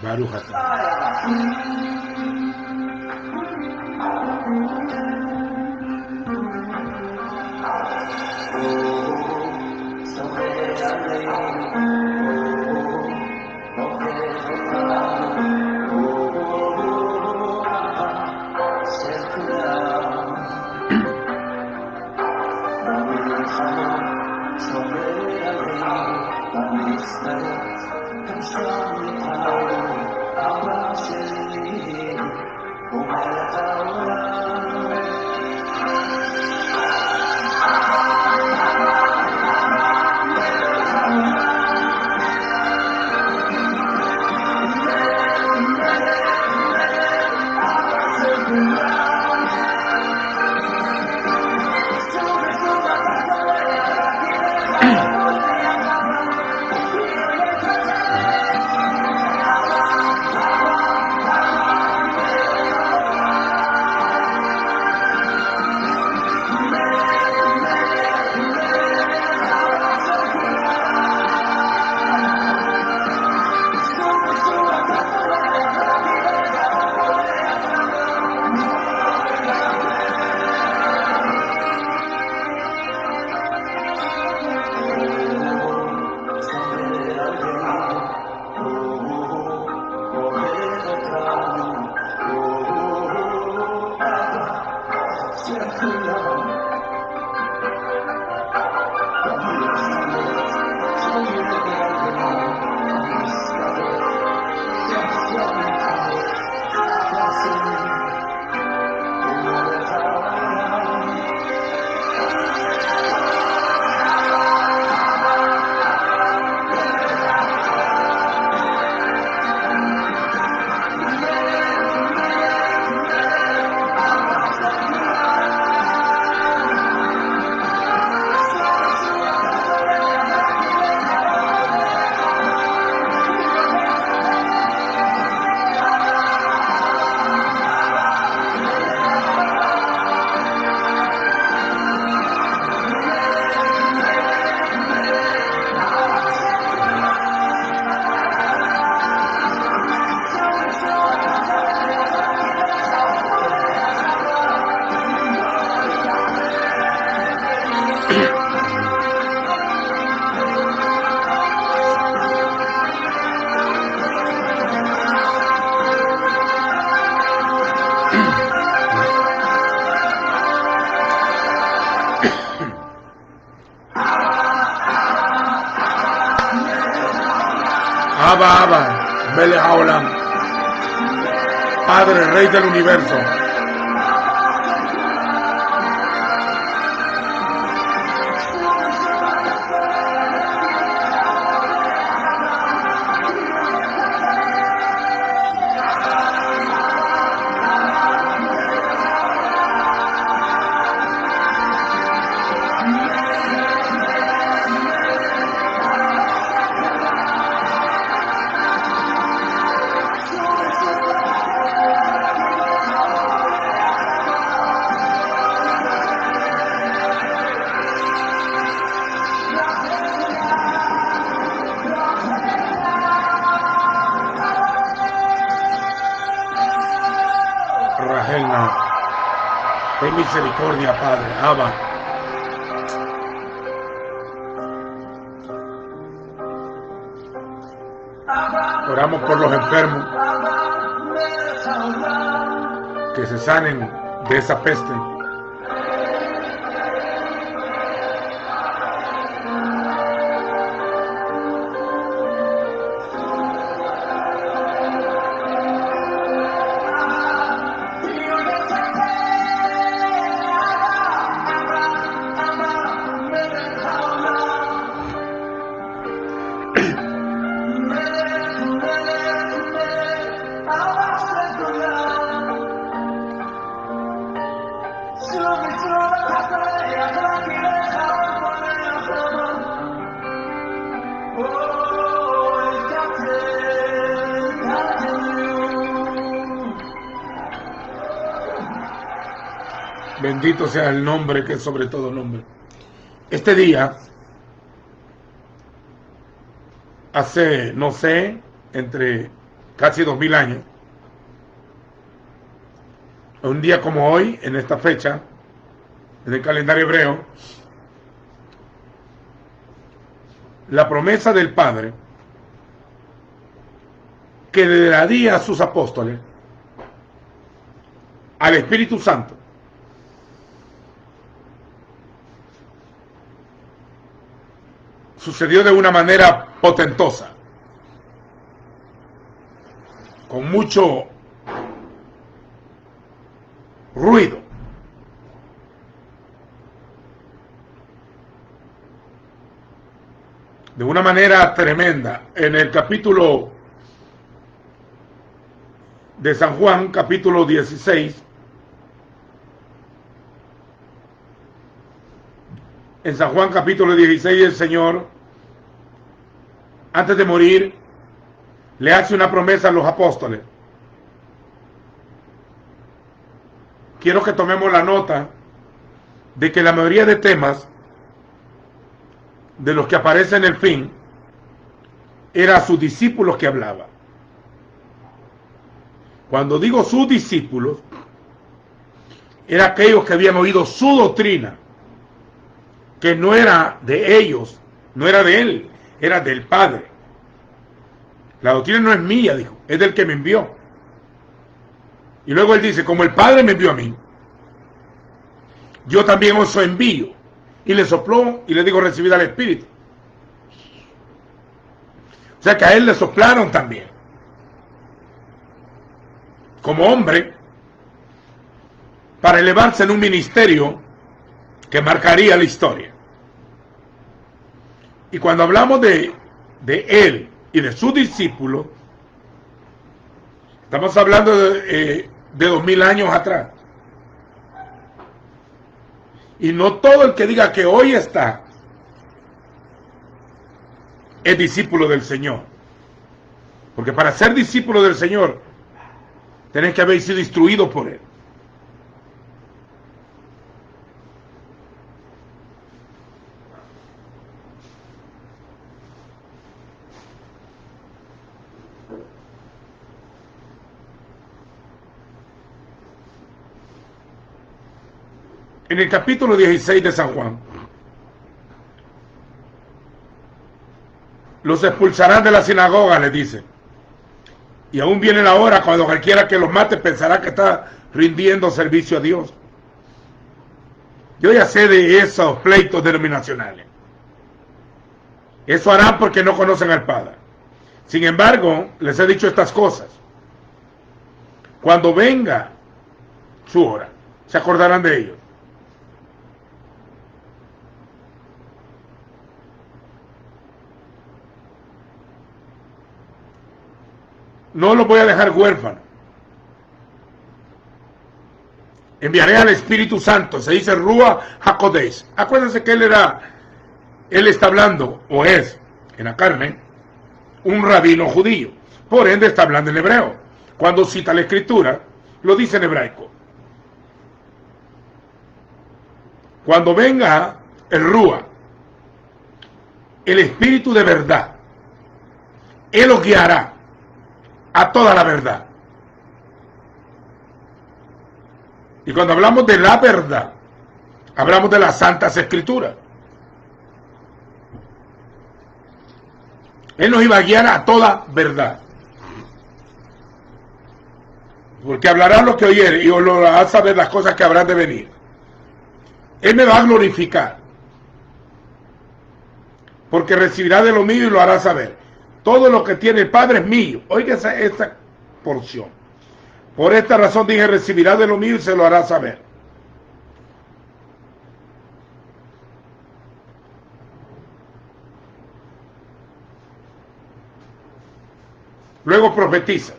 Baruch atah. Abba, Abba, Melech Haolam, Padre, Rey del Universo. Ten misericordia, Padre, Abba. Oramos por los enfermos, que se sanen de esa peste. Bendito sea el nombre que es sobre todo nombre. Este día, hace, no sé, entre casi 2000 años, un día como hoy, en esta fecha, en el calendario hebreo, la promesa del Padre que le daría a sus apóstoles al Espíritu Santo sucedió de una manera potentosa, con mucho ruido. De una manera tremenda. En el capítulo de San Juan, capítulo 16, en San Juan capítulo 16, el Señor, antes de morir, le hace una promesa a los apóstoles. Quiero que tomemos la nota de que la mayoría de temas de los que aparecen en el fin eran a sus discípulos que hablaba. Cuando digo sus discípulos, eran aquellos que habían oído su doctrina, que no era de ellos, no era de él, era del Padre. La doctrina no es mía, dijo, es del que me envió. Y luego él dice, como el Padre me envió a mí, yo también os envío. Y le sopló y le dijo, recibid al Espíritu. O sea que a él le soplaron también. Como hombre, para elevarse en un ministerio que marcaría la historia. Y cuando hablamos de él y de sus discípulos, estamos hablando de 2000 años atrás. Y no todo el que diga que hoy está es discípulo del Señor. Porque para ser discípulo del Señor, tenés que haber sido instruido por él. En el capítulo 16 de San Juan, los expulsarán de la sinagoga, les dice. Y aún viene la hora cuando cualquiera que los mate pensará que está rindiendo servicio a Dios. Yo ya sé de esos pleitos denominacionales. Eso harán porque no conocen al Padre. Sin embargo, les he dicho estas cosas. Cuando venga su hora, se acordarán de ellos. No los voy a dejar huérfanos. Enviaré al Espíritu Santo. Se dice Rúa HaKodesh. Acuérdense que él está hablando, o es, en la carne, un rabino judío. Por ende está hablando en hebreo. Cuando cita la Escritura, lo dice en hebraico. Cuando venga el Rúa, el Espíritu de verdad, él los guiará a toda la verdad. Y cuando hablamos de la verdad, hablamos de las Santas Escrituras. Él nos iba a guiar a toda verdad. Porque hablará lo que oyere y os lo hará saber las cosas que habrán de venir. Él me va a glorificar. Porque recibirá de lo mío y lo hará saber. Todo lo que tiene el Padre es mío. Oiga esa porción. Por esta razón dije, recibirá de lo mío y se lo hará saber. Luego profetiza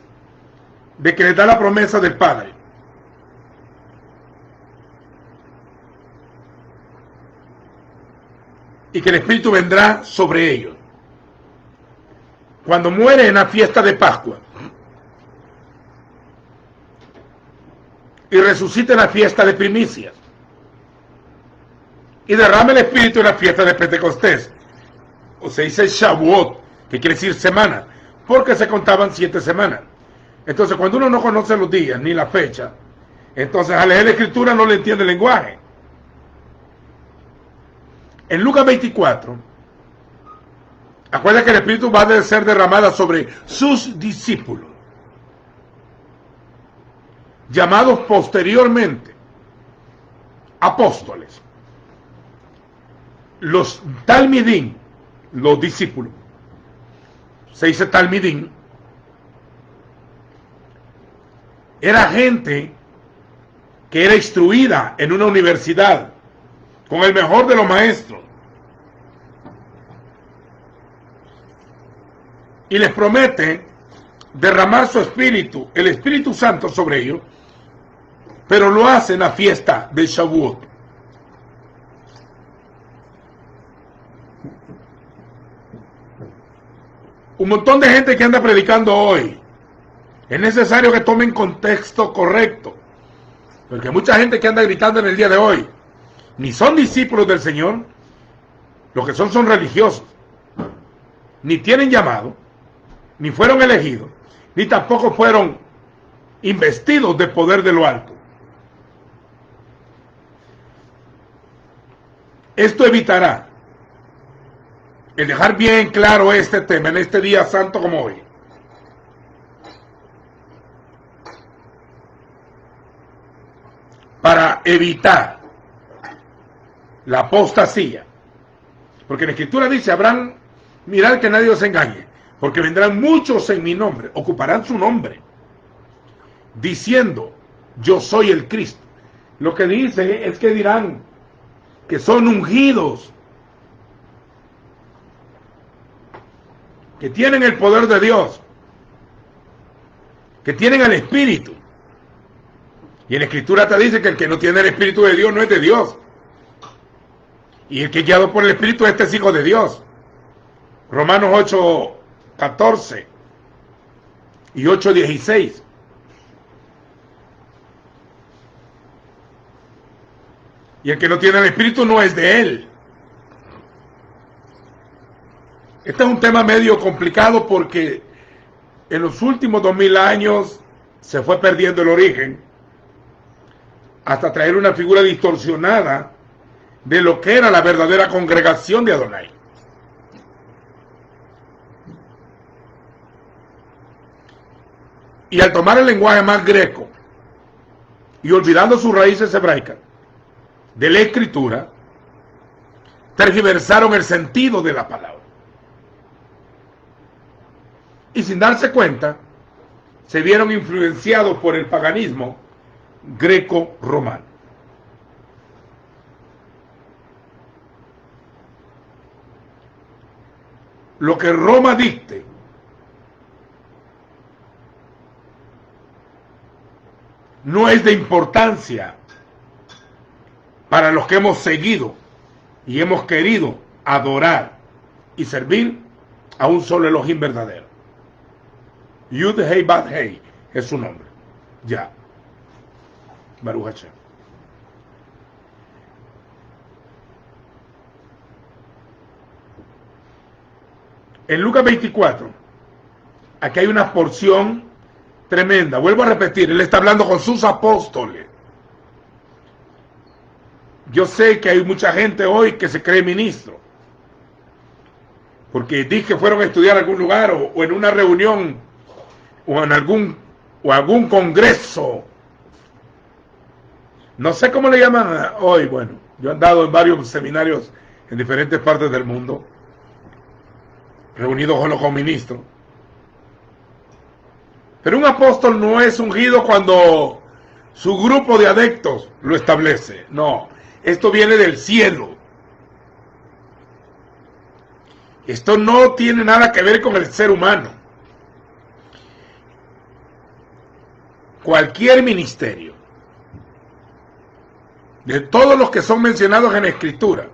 de que le da la promesa del Padre. Y que el Espíritu vendrá sobre ellos. Cuando muere en la fiesta de Pascua y resucita en la fiesta de primicias, y derrama el Espíritu en la fiesta de Pentecostés. O se dice Shavuot, que quiere decir semana, porque se contaban 7 semanas. Entonces, cuando uno no conoce los días ni la fecha, entonces al leer la Escritura no le entiende el lenguaje. En Lucas 24, acuerda que el Espíritu va a ser derramado sobre sus discípulos, llamados posteriormente apóstoles. Los talmidín, los discípulos, se dice talmidín, era gente que era instruida en una universidad con el mejor de los maestros, y les promete derramar su espíritu, el Espíritu Santo sobre ellos, pero lo hace en la fiesta de Shavuot. Un montón de gente que anda predicando hoy, es necesario que tomen contexto correcto, porque mucha gente que anda gritando en el día de hoy, ni son discípulos del Señor, lo que son religiosos, ni tienen llamado, ni fueron elegidos, ni tampoco fueron investidos de poder de lo alto. Esto evitará el dejar bien claro este tema en este día santo como hoy. Para evitar la apostasía. Porque la Escritura dice, habrán, mirad que nadie os engañe, porque vendrán muchos en mi nombre, ocuparán su nombre, diciendo, yo soy el Cristo. Lo que dice es que dirán que son ungidos, que tienen el poder de Dios, que tienen el Espíritu. Y en la Escritura te dice que el que no tiene el Espíritu de Dios no es de Dios. Y el que es guiado por el Espíritu, este es hijo de Dios. Romanos 8:14 y 8:16. Y el que no tiene el Espíritu no es de él. Este es un tema medio complicado porque en los últimos 2000 años se fue perdiendo el origen hasta traer una figura distorsionada de lo que era la verdadera congregación de Adonai. Y al tomar el lenguaje más greco y olvidando sus raíces hebraicas de la Escritura, tergiversaron el sentido de la palabra. Y sin darse cuenta, se vieron influenciados por el paganismo greco-romano. Lo que Roma dicte no es de importancia para los que hemos seguido y hemos querido adorar y servir a un solo Elohim verdadero. Yud Hei Bat Hei es su nombre. Ya. Baruch Hashem. En Lucas 24, aquí hay una porción tremenda. Vuelvo a repetir, él está hablando con sus apóstoles. Yo sé que hay mucha gente hoy que se cree ministro, porque dije que fueron a estudiar a algún lugar o en una reunión o en algún congreso. No sé cómo le llaman hoy. Bueno, yo he andado en varios seminarios en diferentes partes del mundo, reunidos con ministros. Pero un apóstol no es ungido cuando su grupo de adeptos lo establece. No, esto viene del cielo. Esto no tiene nada que ver con el ser humano. Cualquier ministerio, de todos los que son mencionados en la Escritura,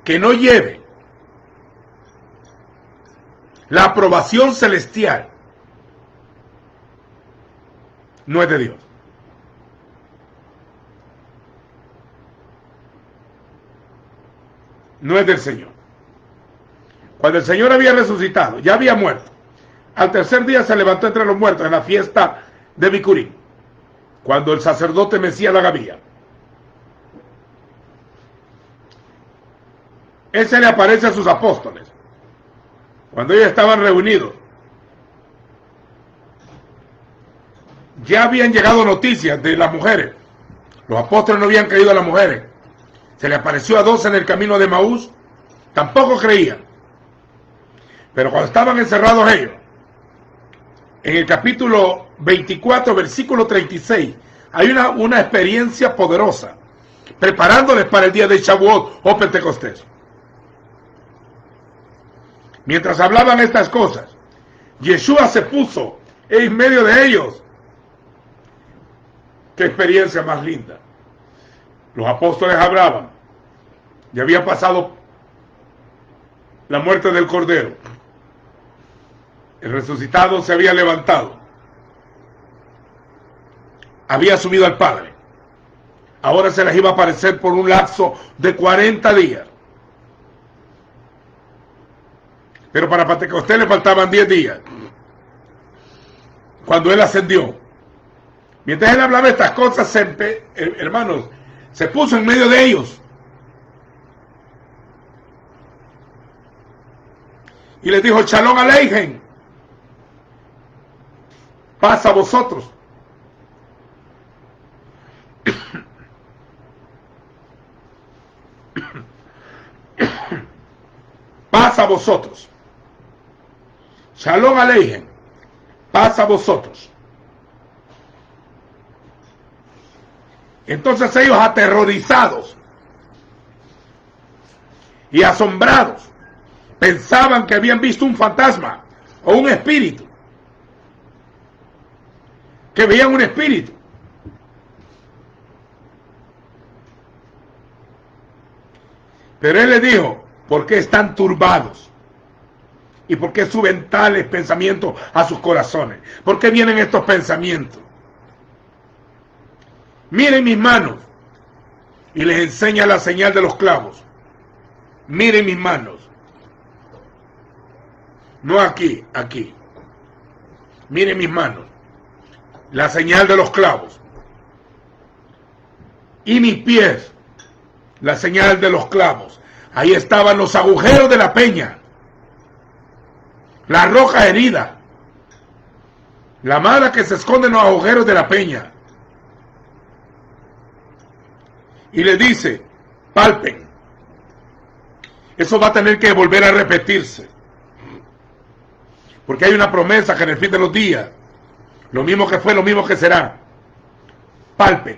que no lleve la aprobación celestial, no es de Dios. no es del Señor. Cuando el Señor había resucitado, ya había muerto. Al tercer día se levantó entre los muertos en la fiesta de Bicurín, cuando el sacerdote mecía la gavilla. Él se le aparece a sus apóstoles, cuando ellos estaban reunidos. Ya habían llegado noticias de las mujeres. Los apóstoles no habían creído a las mujeres. Se le apareció a 12 en el camino de Maús, tampoco creían. Pero cuando estaban encerrados ellos, en el capítulo 24, versículo 36, hay una experiencia poderosa, preparándoles para el día de Shavuot o Pentecostés. Mientras hablaban estas cosas, Yeshua se puso en medio de ellos. Qué experiencia más linda. Los apóstoles hablaban. Ya había pasado la muerte del Cordero. El resucitado se había levantado. Había subido al Padre. Ahora se les iba a aparecer por un lapso de 40 días. Pero para Pentecostés le faltaban 10 días. Cuando él ascendió. Mientras él hablaba estas cosas, hermanos, se puso en medio de ellos. Y les dijo, Shalom Aleichem. Paz a vosotros. Paz a vosotros. Shalom Aleichem. Paz a vosotros. Entonces ellos, aterrorizados y asombrados, pensaban que habían visto un fantasma o un espíritu, que veían un espíritu. Pero él les dijo, ¿por qué están turbados? ¿Y por qué suben tales pensamientos a sus corazones? ¿Por qué vienen estos pensamientos? Miren mis manos. Y les enseña la señal de los clavos. Miren mis manos. No aquí, aquí. Miren mis manos. La señal de los clavos. Y mis pies. La señal de los clavos. Ahí estaban los agujeros de la peña. La roca herida. La mala que se esconde en los agujeros de la peña. Y le dice, palpen. Eso va a tener que volver a repetirse. Porque hay una promesa que en el fin de los días, lo mismo que fue, lo mismo que será. Palpen.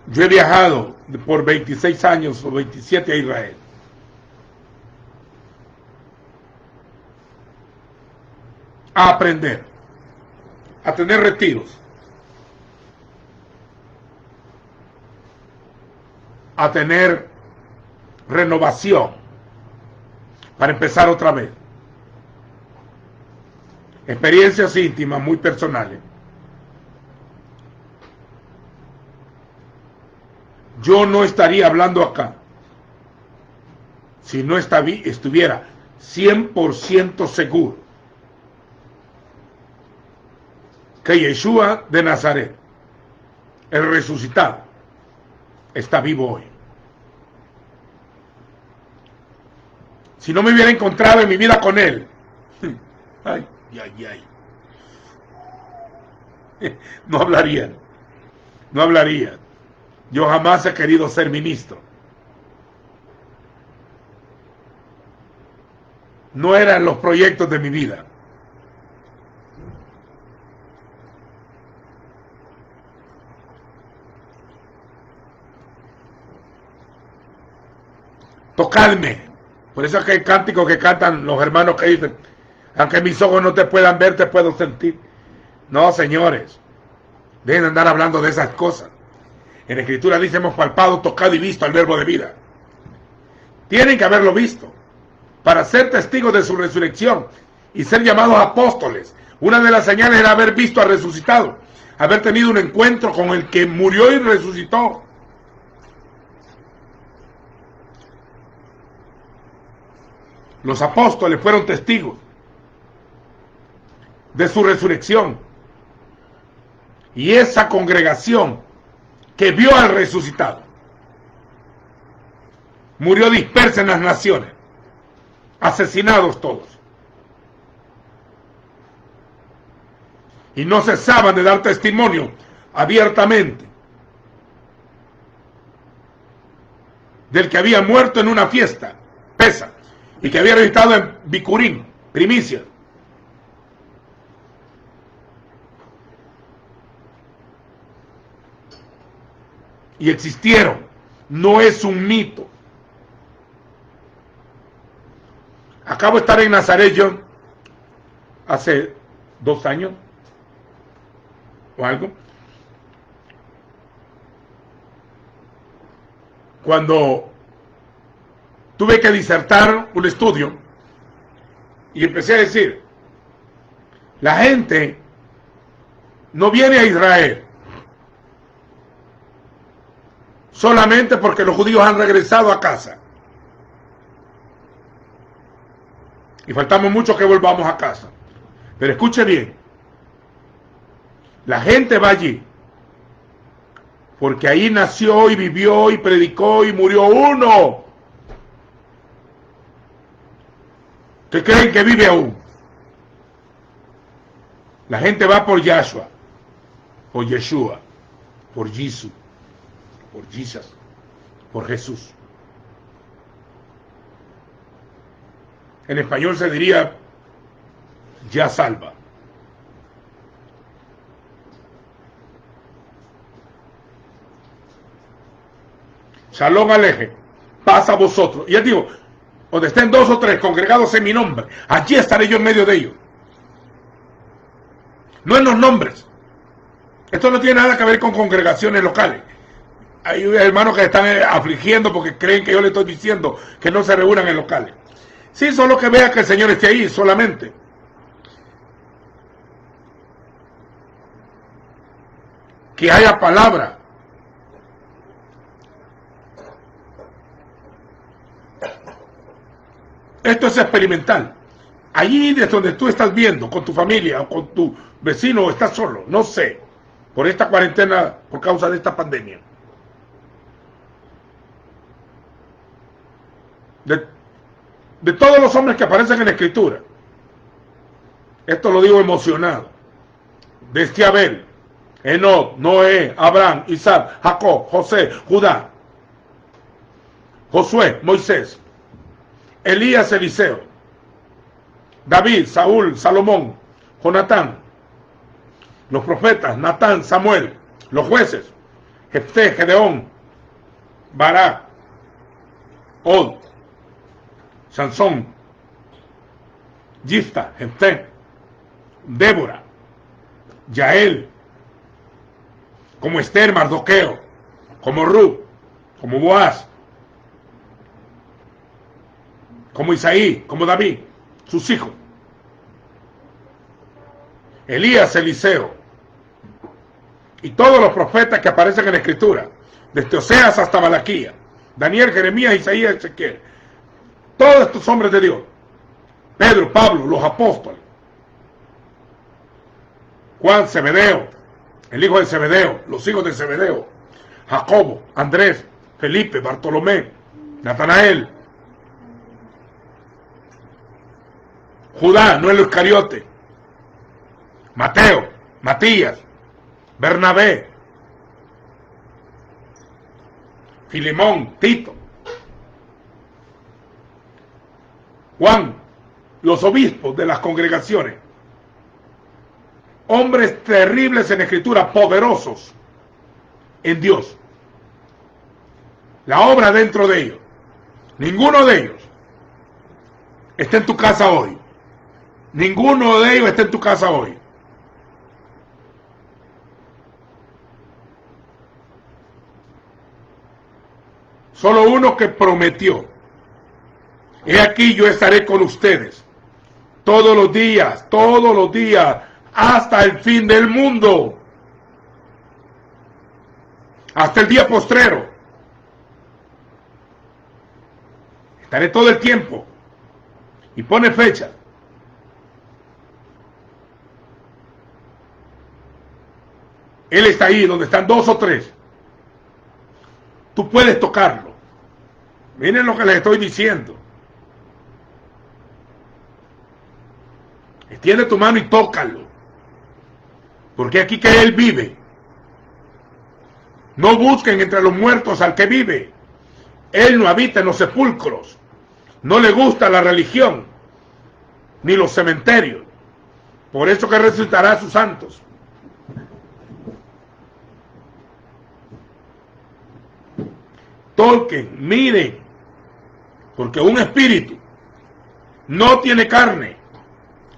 Yo he viajado por 26 años o 27 a Israel. A aprender, a tener retiros, a tener renovación para empezar otra vez. Experiencias íntimas muy personales. Yo no estaría hablando acá si no estuviera 100% seguro que Yeshua de Nazaret, el resucitado, está vivo hoy. Si no me hubiera encontrado en mi vida con él, ay, ay, ay, no hablaría. Yo jamás he querido ser ministro. No eran los proyectos de mi vida. Tocadme. Por eso es que hay cánticos que cantan los hermanos que dicen, aunque mis ojos no te puedan ver, te puedo sentir. No, señores, dejen de andar hablando de esas cosas. En la Escritura dice, hemos palpado, tocado y visto al verbo de vida. Tienen que haberlo visto para ser testigos de su resurrección y ser llamados apóstoles. Una de las señales era haber visto al resucitado, haber tenido un encuentro con el que murió y resucitó. Los apóstoles fueron testigos de su resurrección. Y esa congregación que vio al resucitado murió dispersa en las naciones, asesinados todos. Y no cesaban de dar testimonio abiertamente del que había muerto en una fiesta, Pesa, y que había registrado en Bicurín, primicia. Y existieron, no es un mito. Acabo de estar en Nazaret yo hace 2 años o algo, cuando tuve que disertar un estudio y empecé a decir, la gente no viene a Israel solamente porque los judíos han regresado a casa. Y faltamos mucho que volvamos a casa. Pero escuche bien, la gente va allí porque ahí nació y vivió y predicó y murió uno que creen que vive aún. La gente va por Yahshua, por Yeshua, por Jesus, por Jesus, por Jesús. En español se diría ya salva. Shalom Aleje, paz a vosotros. Y ya digo, donde estén 2 o 3 congregados en mi nombre, allí estaré yo en medio de ellos. No en los nombres. Esto no tiene nada que ver con congregaciones locales. Hay hermanos que están afligiendo porque creen que yo le estoy diciendo que no se reúnan en locales. Sí, solo que vea que el Señor esté ahí solamente. Que haya palabra. Esto es experimental. Allí desde donde tú estás viendo, con tu familia o con tu vecino, o estás solo, no sé, por esta cuarentena, por causa de esta pandemia. De todos los hombres que aparecen en la Escritura, esto lo digo emocionado, desde Abel, Enoc, Noé, Abraham, Isaac, Jacob, José, Judá, Josué, Moisés, Elías, Eliseo, David, Saúl, Salomón, Jonatán, los profetas, Natán, Samuel, los jueces, Jefté, Gedeón, Barak, Og, Sansón, Jifta, Jefté, Débora, Yael, como Esther, Mardoqueo, como Ruth, como Boaz, como Isaí, como David, sus hijos, Elías, Eliseo, y todos los profetas que aparecen en la Escritura, desde Oseas hasta Malaquía, Daniel, Jeremías, Isaías, Ezequiel, todos estos hombres de Dios, Pedro, Pablo, los apóstoles, Juan, Zebedeo, el hijo de Zebedeo, los hijos de Zebedeo, Jacobo, Andrés, Felipe, Bartolomé, Natanael, Judá, no el Iscariote, Mateo, Matías, Bernabé, Filemón, Tito, Juan, los obispos de las congregaciones, hombres terribles en Escritura, poderosos en Dios, la obra dentro de ellos, ninguno de ellos está en tu casa hoy, ninguno de ellos está en tu casa hoy. Solo uno que prometió: he aquí yo estaré con ustedes todos los días, hasta el fin del mundo, hasta el día postrero. Estaré todo el tiempo. Y pone fecha. Él está ahí donde están 2 o 3. Tú puedes tocarlo. Miren lo que les estoy diciendo. Extiende tu mano y tócalo. Porque aquí que Él vive. No busquen entre los muertos al que vive. Él no habita en los sepulcros. No le gusta la religión, ni los cementerios. Por eso que resucitará a sus santos. Toquen, miren, porque un espíritu no tiene carne,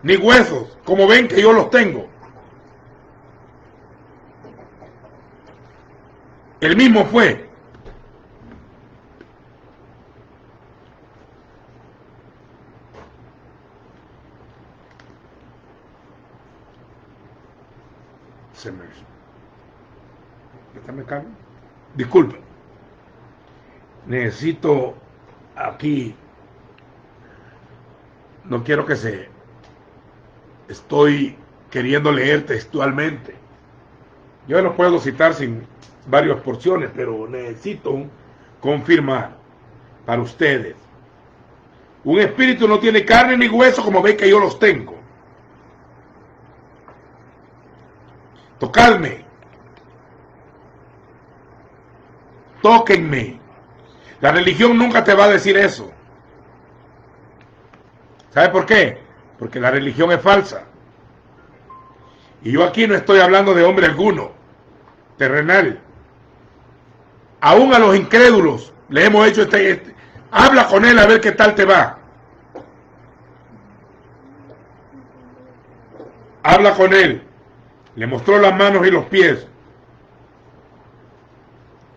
ni huesos, como ven que yo los tengo. El mismo fue. Disculpe. Necesito aquí. No quiero que se. Estoy queriendo leer textualmente. Yo no puedo citar sin varias porciones, pero necesito confirmar para ustedes. Un espíritu no tiene carne ni hueso, como ven que yo los tengo. Tocadme. Tóquenme. La religión nunca te va a decir eso. ¿Sabe por qué? Porque la religión es falsa. Y yo aquí no estoy hablando de hombre alguno, terrenal. Aún a los incrédulos le hemos hecho habla con él a ver qué tal te va. Habla con él. Le mostró las manos y los pies.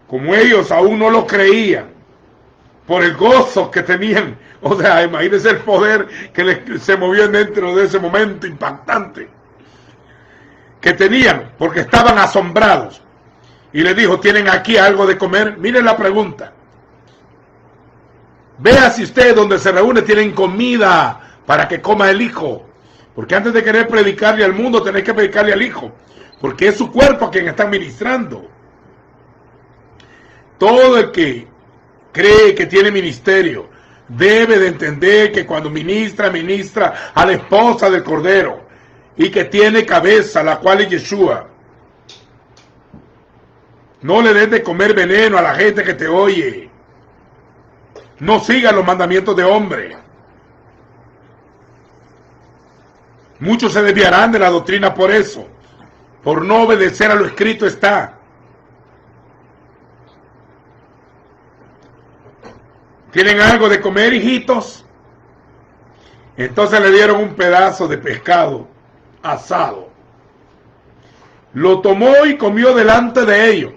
Como ellos aún no lo creían, por el gozo que tenían. O sea, imagínense el poder que se movió dentro de ese momento impactante que tenían, porque estaban asombrados. Y le dijo, ¿tienen aquí algo de comer? Miren la pregunta. Vea si ustedes donde se reúne tienen comida para que coma el Hijo. Porque antes de querer predicarle al mundo, tenéis que predicarle al Hijo. Porque es su cuerpo a quien están ministrando. Todo el que cree que tiene ministerio debe de entender que cuando ministra a la esposa del Cordero y que tiene cabeza, la cual es Yeshua. No le des de comer veneno a la gente que te oye. No sigas los mandamientos de hombre. Muchos se desviarán de la doctrina por eso. Por no obedecer a lo escrito está. ¿Tienen algo de comer, hijitos? Entonces le dieron un pedazo de pescado asado. Lo tomó y comió delante de ellos.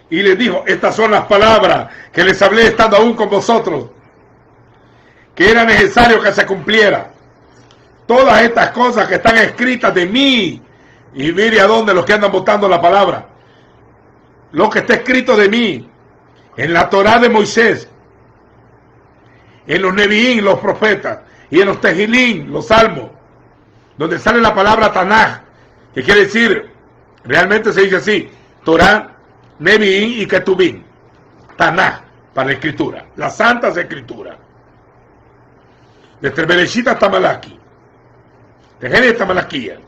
Y les dijo, estas son las palabras que les hablé estando aún con vosotros, que era necesario que se cumpliera. Todas estas cosas que están escritas de mí. Y mire a dónde los que andan botando la palabra. Lo que está escrito de mí. En la Torá de Moisés. En los Neviín, los profetas. Y en los Tejilín, los salmos. Donde sale la palabra Tanaj. Que quiere decir, realmente se dice así. Torá, Neviín y Ketubín. Tanaj, para la escritura. Las santas escrituras. Desde Bereshit hasta Malaki. De Génesis hasta Malaquía.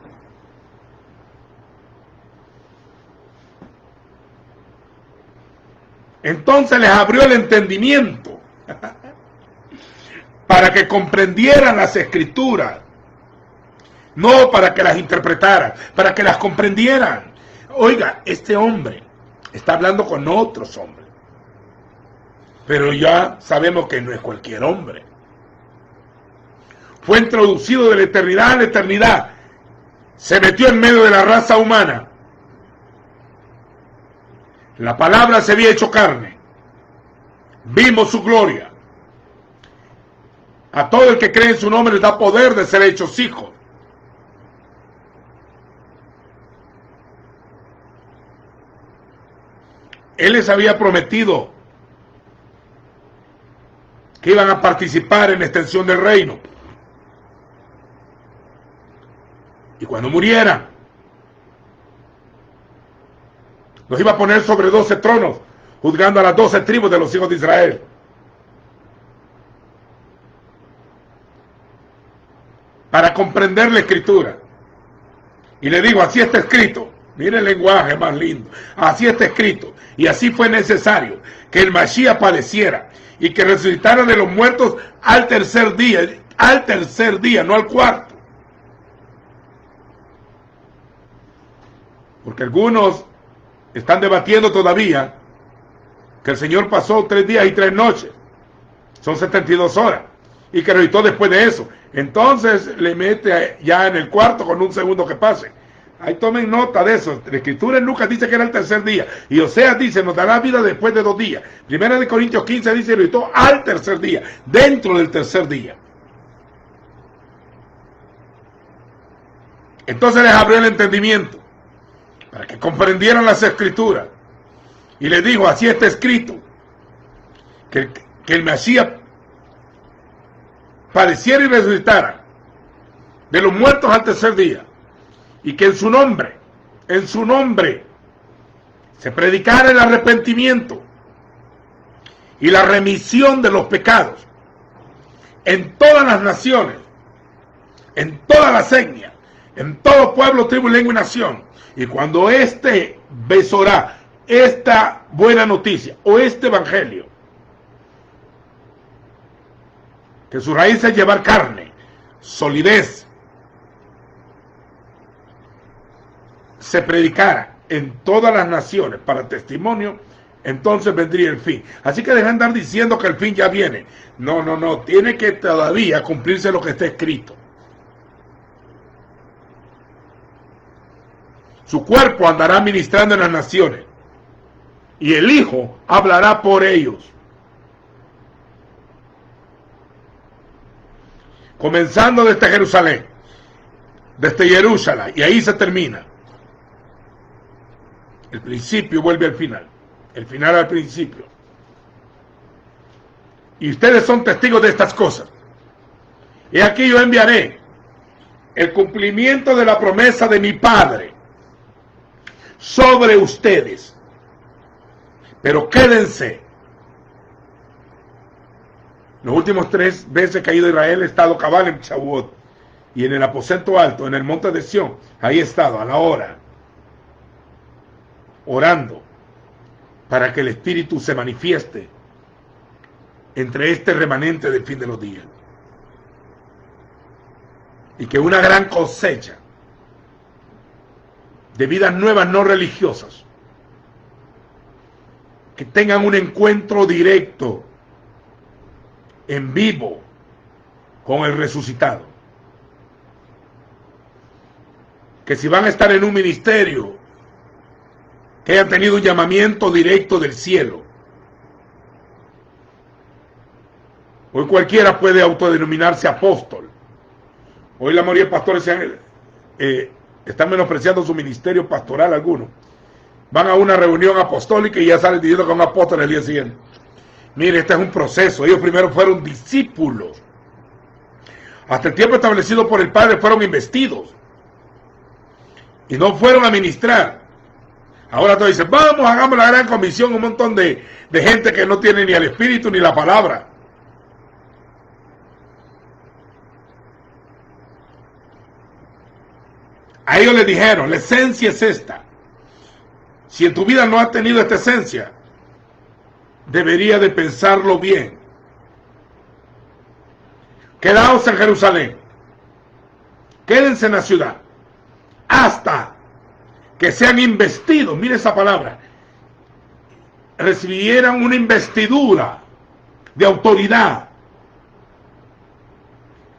Entonces les abrió el entendimiento para que comprendieran las escrituras, no para que las interpretaran, para que las comprendieran. Oiga, este hombre está hablando con otros hombres, pero ya sabemos que no es cualquier hombre. Fue introducido de la eternidad a la eternidad, se metió en medio de la raza humana. La palabra se había hecho carne. Vimos su gloria. A todo el que cree en su nombre les da poder de ser hechos hijos. Él les había prometido que iban a participar en la extensión del reino. Y cuando murieran, los iba a poner sobre 12 tronos, juzgando a las 12 tribus de los hijos de Israel. Para comprender la escritura. Y le digo, así está escrito. Mire el lenguaje más lindo. Así está escrito. Y así fue necesario que el Mashiach padeciera y que resucitara de los muertos al tercer día, no al cuarto. Porque algunos están debatiendo todavía que el Señor pasó 3 días y 3 noches. Son 72 horas. Y que resucitó después de eso. Entonces le mete ya en el cuarto con un segundo que pase. Ahí tomen nota de eso. La escritura en Lucas dice que era el tercer día. Y Oseas dice, nos dará vida después de 2 días. Primera de Corintios 15 dice, resucitó al tercer día. Dentro del tercer día. Entonces les abrió el entendimiento. Para que comprendieran las escrituras. Y les dijo, así está escrito. Que el Mesías padeciera y resucitara de los muertos al tercer día. Y que en su nombre, se predicara el arrepentimiento y la remisión de los pecados en todas las naciones, en todas las etnias, en todo pueblo, tribu, lengua y nación. Y cuando éste besará esta buena noticia o este evangelio, que su raíz es llevar carne, solidez, se predicara en todas las naciones para testimonio, entonces vendría el fin. Así que dejen de andar diciendo que el fin ya viene. No, tiene que todavía cumplirse lo que está escrito. Su cuerpo andará ministrando en las naciones y el Hijo hablará por ellos. Comenzando desde Jerusalén, y ahí se termina. El principio vuelve al final, el final al principio. Y ustedes son testigos de estas cosas. Y aquí yo enviaré el cumplimiento de la promesa de mi Padre sobre ustedes. Pero quédense. Los últimos 3 veces que ha ido Israel he estado cabal en Shavuot y en el aposento alto, en el monte de Sión. Ahí he estado a la hora, orando para que el Espíritu se manifieste entre este remanente del fin de los días. Y que una gran cosecha de vidas nuevas no religiosas, que tengan un encuentro directo, en vivo, con el resucitado. Que si van a estar en un ministerio, que hayan tenido un llamamiento directo del cielo. Hoy cualquiera puede autodenominarse apóstol. Hoy la mayoría de pastores están menospreciando su ministerio pastoral algunos. Van a una reunión apostólica y ya salen diciendo que son apóstoles el día siguiente. Mire, este es un proceso. Ellos primero fueron discípulos. Hasta el tiempo establecido por el Padre fueron investidos. Y no fueron a ministrar. Ahora todos dicen, vamos, hagamos la gran comisión, un montón de gente que no tiene ni el Espíritu ni la palabra. A ellos les dijeron, la esencia es esta. Si en tu vida no has tenido esta esencia, debería de pensarlo bien. Quedaos en Jerusalén. Quédense en la ciudad. Hasta que sean investidos, mire esa palabra, recibieran una investidura de autoridad,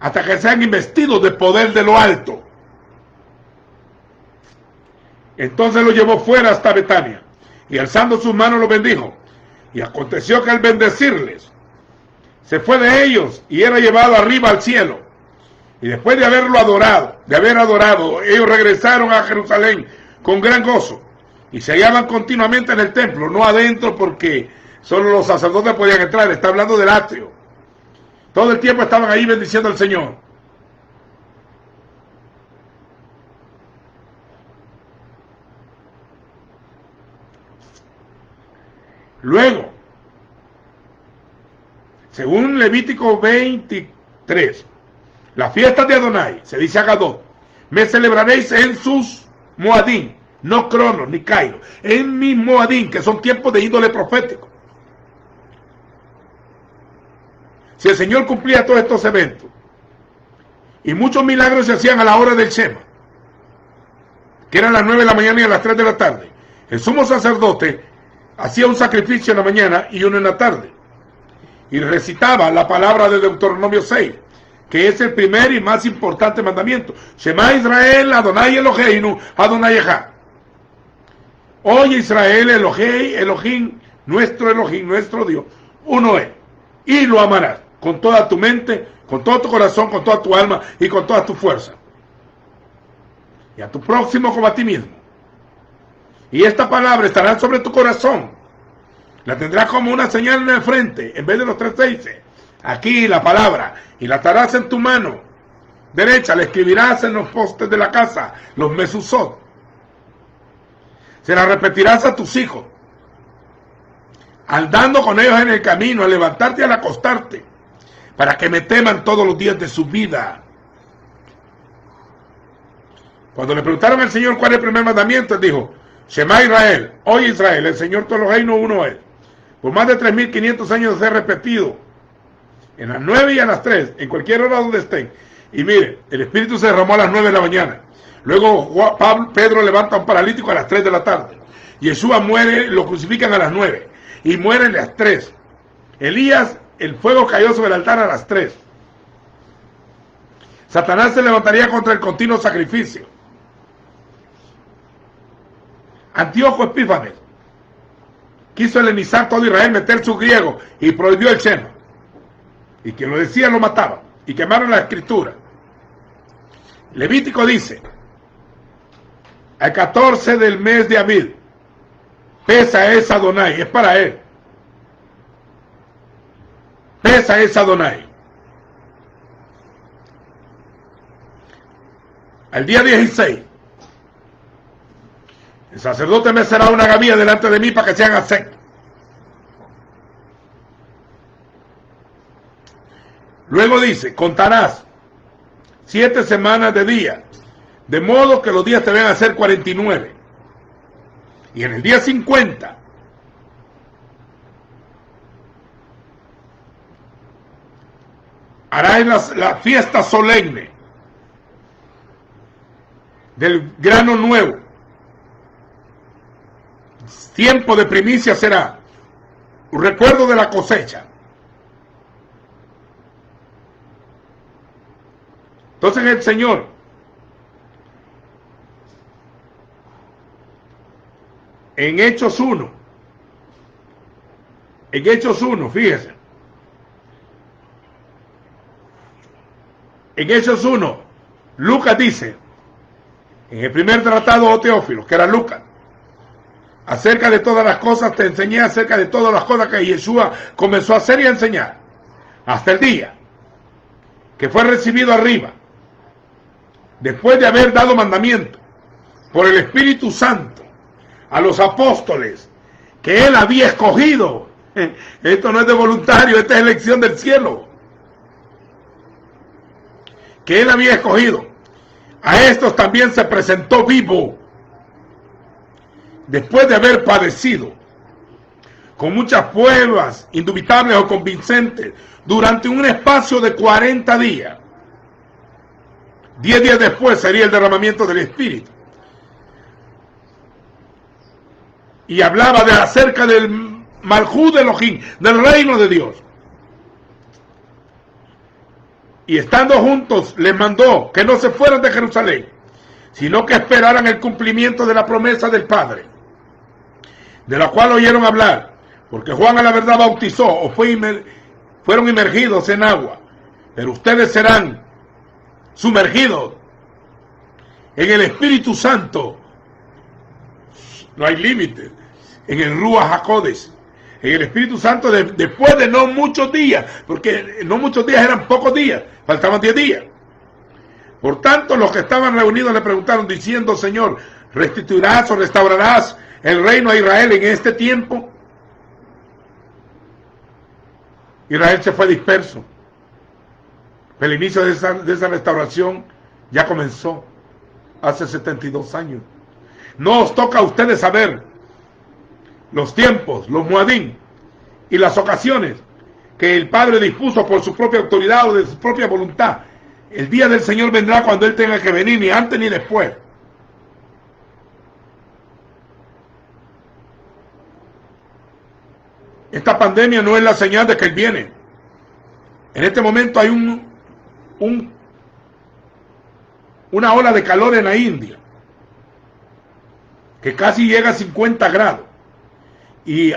hasta que sean investidos de poder de lo alto. Entonces lo llevó fuera hasta Betania, y alzando sus manos lo bendijo, y aconteció que al bendecirles, se fue de ellos y era llevado arriba al cielo. Y después de haber adorado, ellos regresaron a Jerusalén con gran gozo. Y se hallaban continuamente en el templo, no adentro porque solo los sacerdotes podían entrar. Está hablando del atrio. Todo el tiempo estaban ahí bendiciendo al Señor. Luego, según Levítico 23, las fiestas de Adonai, se dice a Gadot, me celebraréis en sus Moadim, no Cronos ni Cairo, en mis Moadim, que son tiempos de índole profético. Si el Señor cumplía todos estos eventos, y muchos milagros se hacían a la hora del Shema, que eran las 9 de la mañana y a las 3 de la tarde, el sumo sacerdote hacía un sacrificio en la mañana y uno en la tarde, y recitaba la palabra de Deuteronomio 6, que es el primer y más importante mandamiento. Shema Israel, Adonai Eloheinu, Adonai Echad. Oye Israel, Elohim, nuestro Dios, uno es, y lo amarás con toda tu mente, con todo tu corazón, con toda tu alma y con toda tu fuerza. Y a tu próximo como a ti mismo. Y esta palabra estará sobre tu corazón. La tendrás como una señal en el frente, en vez de los 3 6. Aquí la palabra, y la atarás en tu mano derecha, la escribirás en los postes de la casa, los mesuzot. Se la repetirás a tus hijos, andando con ellos en el camino, al levantarte y al acostarte, para que me teman todos los días de su vida. Cuando le preguntaron al Señor cuál es el primer mandamiento, él dijo, Shema Israel, oye Israel, el Señor tu Eloheinu uno es. Por más de 3.500 años de ser repetido, en las 9 y a las 3, en cualquier hora donde estén. Y mire, el Espíritu se derramó a las 9 de la mañana. Luego Pedro levanta a un paralítico a las 3 de la tarde. Yeshua muere, lo crucifican a las 9. Y muere a las 3. Elías, el fuego cayó sobre el altar a las 3. Satanás se levantaría contra el continuo sacrificio. Antíoco Epífanes quiso helenizar todo Israel, meter su griego y prohibió el Shema. Y quien lo decía lo mataban y quemaron la escritura. Levítico dice, al 14 del mes de Abril, pesa es Adonai, es para él. Pesa es Adonai. Al día 16, el sacerdote me será una gavilla delante de mí para que sean aceptos. Luego dice, contarás 7 semanas de día, de modo que los días te van a ser 49. Y en el día 50, harás la fiesta solemne del grano nuevo. Tiempo de primicia será un recuerdo de la cosecha. Entonces el Señor en Hechos 1, fíjese, en Hechos 1, Lucas dice, en el primer tratado, oh Teófilo, que era Lucas, acerca de todas las cosas te enseñé, acerca de todas las cosas que Yeshua comenzó a hacer y a enseñar, hasta el día que fue recibido arriba, después de haber dado mandamiento por el Espíritu Santo a los apóstoles que él había escogido. Esto no es de voluntario, esta es elección del cielo. Que él había escogido. A estos también se presentó vivo, después de haber padecido, con muchas pruebas indubitables o convincentes, durante un espacio de 40 días. 10 días después sería el derramamiento del Espíritu. Y hablaba acerca del Malhut de Elohim, del reino de Dios. Y estando juntos les mandó que no se fueran de Jerusalén, sino que esperaran el cumplimiento de la promesa del Padre, de la cual oyeron hablar, porque Juan a la verdad bautizó, o fue fueron inmergidos en agua, pero ustedes serán sumergidos en el Espíritu Santo. No hay límites. En el Ruach HaKodesh, en el Espíritu Santo, después de no muchos días, porque no muchos días eran pocos días, faltaban 10 días. Por tanto, los que estaban reunidos le preguntaron diciendo: Señor, ¿restituirás o restaurarás el reino a Israel en este tiempo? Israel se fue disperso. El inicio de esa restauración ya comenzó hace 72 años. No os toca a ustedes saber los tiempos, los muadín y las ocasiones que el Padre dispuso por su propia autoridad o de su propia voluntad. El día del Señor vendrá cuando Él tenga que venir, ni antes ni después. Esta pandemia no es la señal de que Él viene. En este momento hay una ola de calor en la India que casi llega a 50 grados. Y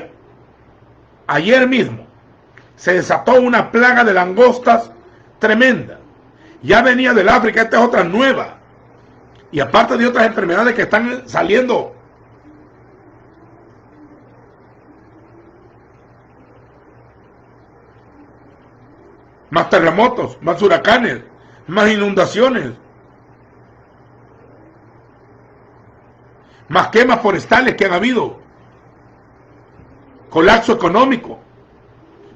ayer mismo se desató una plaga de langostas tremenda. Ya venía del África, esta es otra nueva. Y aparte de otras enfermedades que están saliendo. Más terremotos, más huracanes, más inundaciones, más quemas forestales que han habido, colapso económico.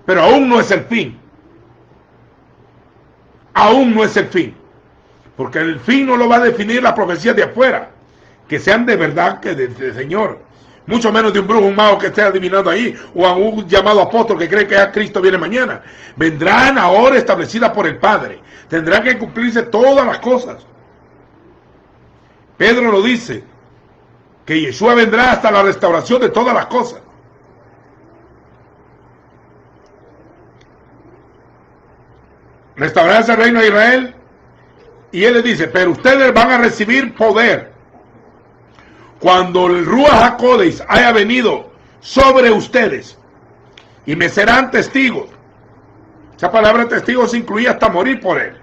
Pero aún no es el fin. Aún no es el fin. Porque el fin no lo va a definir la profecía de afuera, que sean de verdad que del Señor. Mucho menos de un brujo, un mago que esté adivinando ahí, o a un llamado apóstol que cree que ya Cristo viene mañana. Vendrán ahora establecidas por el Padre. Tendrán que cumplirse todas las cosas. Pedro lo dice, que Yeshua vendrá hasta la restauración de todas las cosas. Restaurará el reino de Israel. Y él le dice: pero ustedes van a recibir poder cuando el Ruach HaKodesh haya venido sobre ustedes, y me serán testigos. Esa palabra testigos incluía hasta morir por él.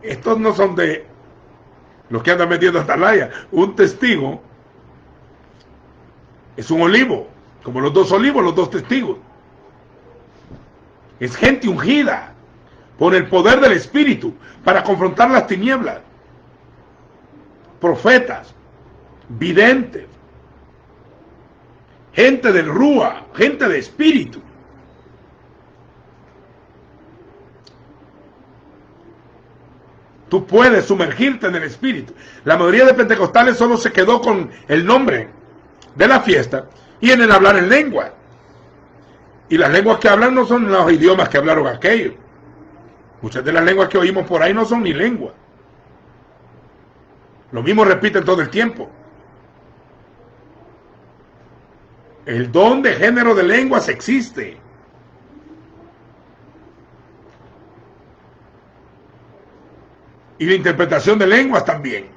Estos no son de los que andan metiendo atalaya. Un testigo es un olivo, como los dos olivos, los dos testigos. Es gente ungida por el poder del Espíritu para confrontar las tinieblas. Profetas, videntes, gente del Rúa, gente de Espíritu. Tú puedes sumergirte en el Espíritu. La mayoría de pentecostales solo se quedó con el nombre de la fiesta y en el hablar en lengua. Y las lenguas que hablan no son los idiomas que hablaron aquellos. Muchas de las lenguas que oímos por ahí no son ni lenguas. Lo mismo repiten todo el tiempo. El don de género de lenguas existe. Y la interpretación de lenguas también.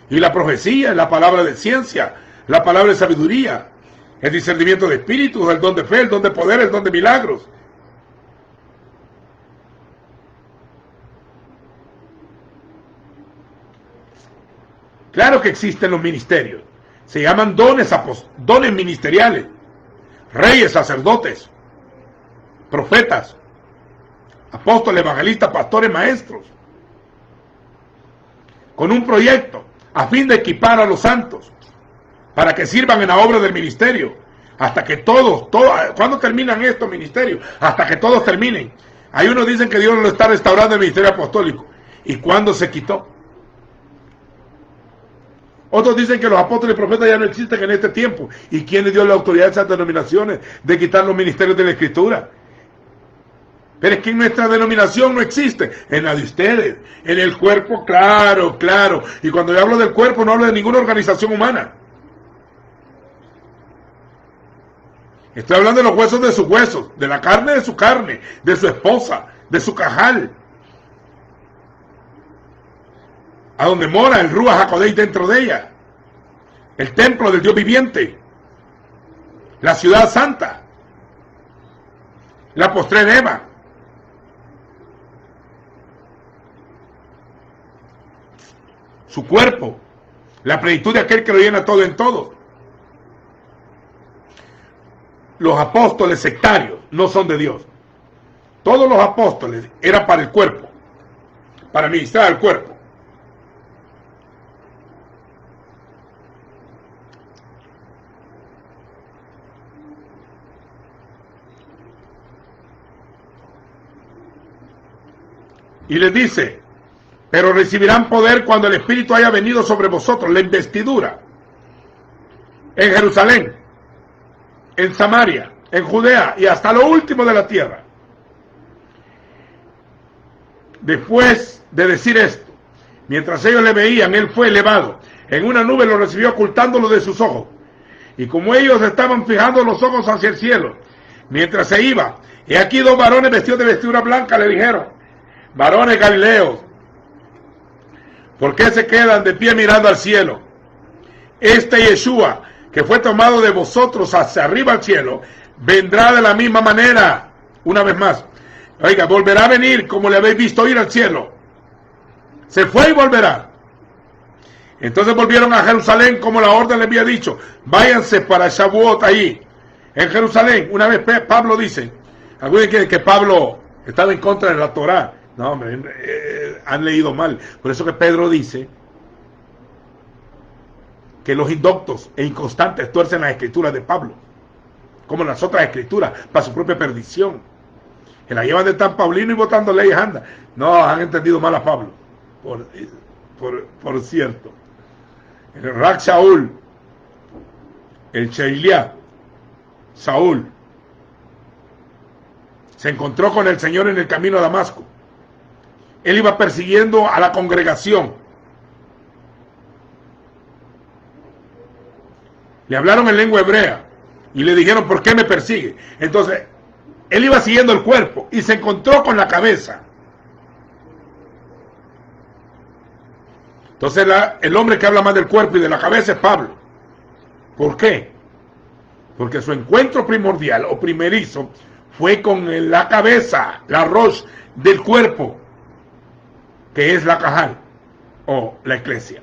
Y la profecía, la palabra de ciencia, la palabra de sabiduría, el discernimiento de espíritus, el don de fe, el don de poder, el don de milagros. Claro que existen los ministerios. Se llaman dones ministeriales. Reyes, sacerdotes, profetas, apóstoles, evangelistas, pastores, maestros. Con un proyecto a fin de equipar a los santos para que sirvan en la obra del ministerio. Hasta que todos, ¿cuándo terminan estos ministerios? Hasta que todos terminen. Hay unos dicen que Dios lo está restaurando el ministerio apostólico. ¿Y cuándo se quitó? Otros dicen que los apóstoles y profetas ya no existen en este tiempo. ¿Y quién le dio la autoridad a esas denominaciones de quitar los ministerios de la Escritura? Pero es que en nuestra denominación no existe. En la de ustedes. En el cuerpo, claro, claro. Y cuando yo hablo del cuerpo no hablo de ninguna organización humana. Estoy hablando de los huesos de sus huesos, de la carne de su carne, de su esposa, de su cajal. A donde mora el Ruach HaKodesh dentro de ella. El templo del Dios viviente. La ciudad santa. la postrer Eva. Su cuerpo, la plenitud de aquel que lo llena todo en todo. Los apóstoles sectarios no son de Dios. Todos los apóstoles eran para el cuerpo, para ministrar al cuerpo. Y les dice, pero recibirán poder cuando el Espíritu haya venido sobre vosotros, la investidura, en Jerusalén, en Samaria, en Judea y hasta lo último de la tierra. Después de decir esto, mientras ellos le veían, él fue elevado. En una nube lo recibió ocultándolo de sus ojos. Y como ellos estaban fijando los ojos hacia el cielo, mientras se iba, y aquí dos varones vestidos de vestidura blanca le dijeron, varones galileos, ¿por qué se quedan de pie mirando al cielo? Este Yeshua, que fue tomado de vosotros hacia arriba al cielo, vendrá de la misma manera, una vez más. Oiga, volverá a venir como le habéis visto ir al cielo. Se fue y volverá. Entonces volvieron a Jerusalén como la orden le había dicho. Váyanse para Shavuot ahí, en Jerusalén. Una vez Pablo dice, algunos creen que Pablo estaba en contra de la Torá. No, hombre, han leído mal. Por eso que Pedro dice que los indoctos e inconstantes tuercen las escrituras de Pablo, como las otras escrituras, para su propia perdición. Que la llevan de tan paulino y votando leyes anda. No, han entendido mal a Pablo. Por cierto. El Rak Saúl, el Sheiliah, Saúl, se encontró con el Señor en el camino a Damasco. Él iba persiguiendo a la congregación. Le hablaron en lengua hebrea y le dijeron, ¿por qué me persigue? Entonces, él iba siguiendo el cuerpo y se encontró con la cabeza. Entonces, el hombre que habla más del cuerpo y de la cabeza es Pablo. ¿Por qué? Porque su encuentro primordial o primerizo fue con la cabeza, la rosh del cuerpo, que es la Cajal o la iglesia.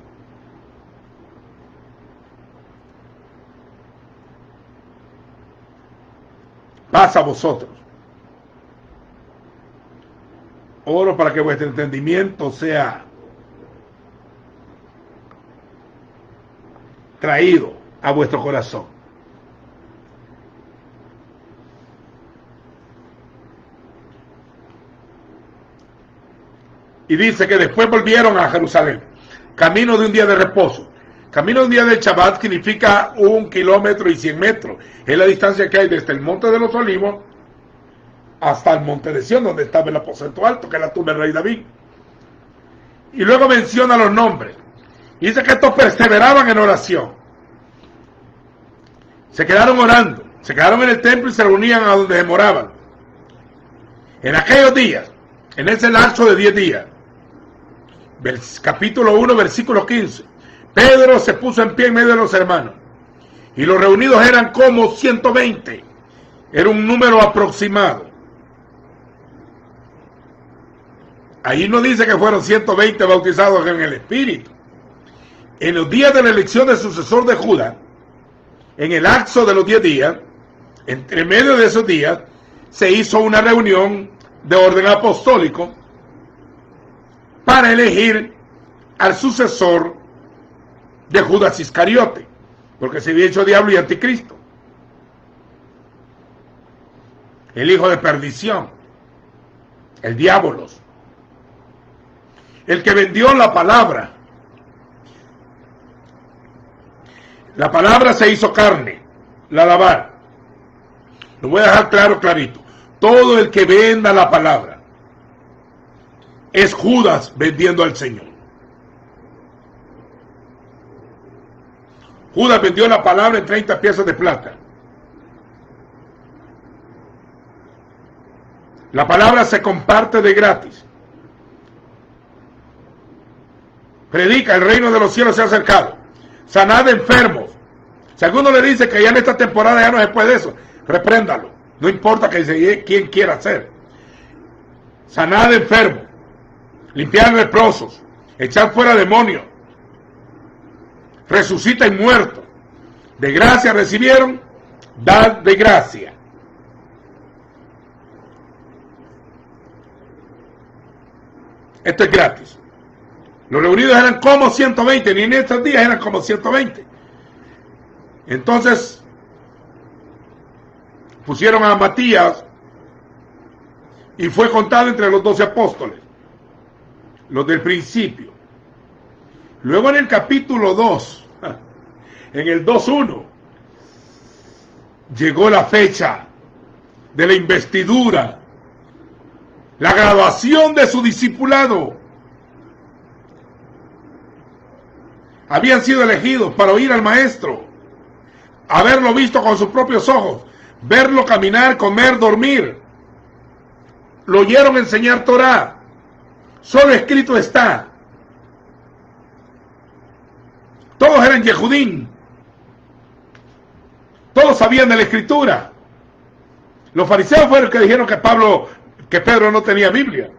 Paz a vosotros. Oro para que vuestro entendimiento sea traído a vuestro corazón. Y dice que después volvieron a Jerusalén, camino de un día de reposo. Camino de un día del Shabbat significa 1 kilómetro y 100 metros. Es la distancia que hay desde el Monte de los Olivos hasta el Monte de Sión, donde estaba el aposento alto, que es la tumba del rey David. Y luego menciona los nombres. Y dice que estos perseveraban en oración. Se quedaron orando, se quedaron en el templo y se reunían a donde se moraban. En aquellos días, en ese lapso de 10 días, capítulo 1, versículo 15, Pedro se puso en pie en medio de los hermanos, y los reunidos eran como 120, era un número aproximado. Ahí no dice que fueron 120 bautizados en el Espíritu. En los días de la elección del sucesor de Judas, en el lapso de los 10 días, entre medio de esos días, se hizo una reunión de orden apostólico para elegir al sucesor de Judas Iscariote, porque se había hecho diablo y anticristo, el hijo de perdición, el diabolos, el que vendió la palabra. La palabra se hizo carne, la lavar. Lo voy a dejar claro, clarito. Todo el que venda la palabra es Judas vendiendo al Señor. Judas vendió la palabra en 30 piezas de plata. La palabra se comparte de gratis. Predica, el reino de los cielos se ha acercado. Sanad enfermos. Si alguno le dice que ya en esta temporada ya no se puede eso, repréndalo. No importa quién quiera ser. Sanar enfermos, limpiar leprosos, echar fuera demonios, resucitan muertos. De gracia recibieron, dad de gracia. Esto es gratis. Los reunidos eran como 120, ni en estos días eran como 120. Entonces pusieron a Matías y fue contado entre los 12 apóstoles, los del principio. Luego en el capítulo 2, en el 2:1, llegó la fecha de la investidura, la graduación de su discipulado. Habían sido elegidos para oír al maestro, haberlo visto con sus propios ojos, verlo caminar, comer, dormir. Lo oyeron enseñar Torá. Solo escrito está. Todos eran Yehudín. Todos sabían de la escritura. Los fariseos fueron los que dijeron que Pedro no tenía Biblia.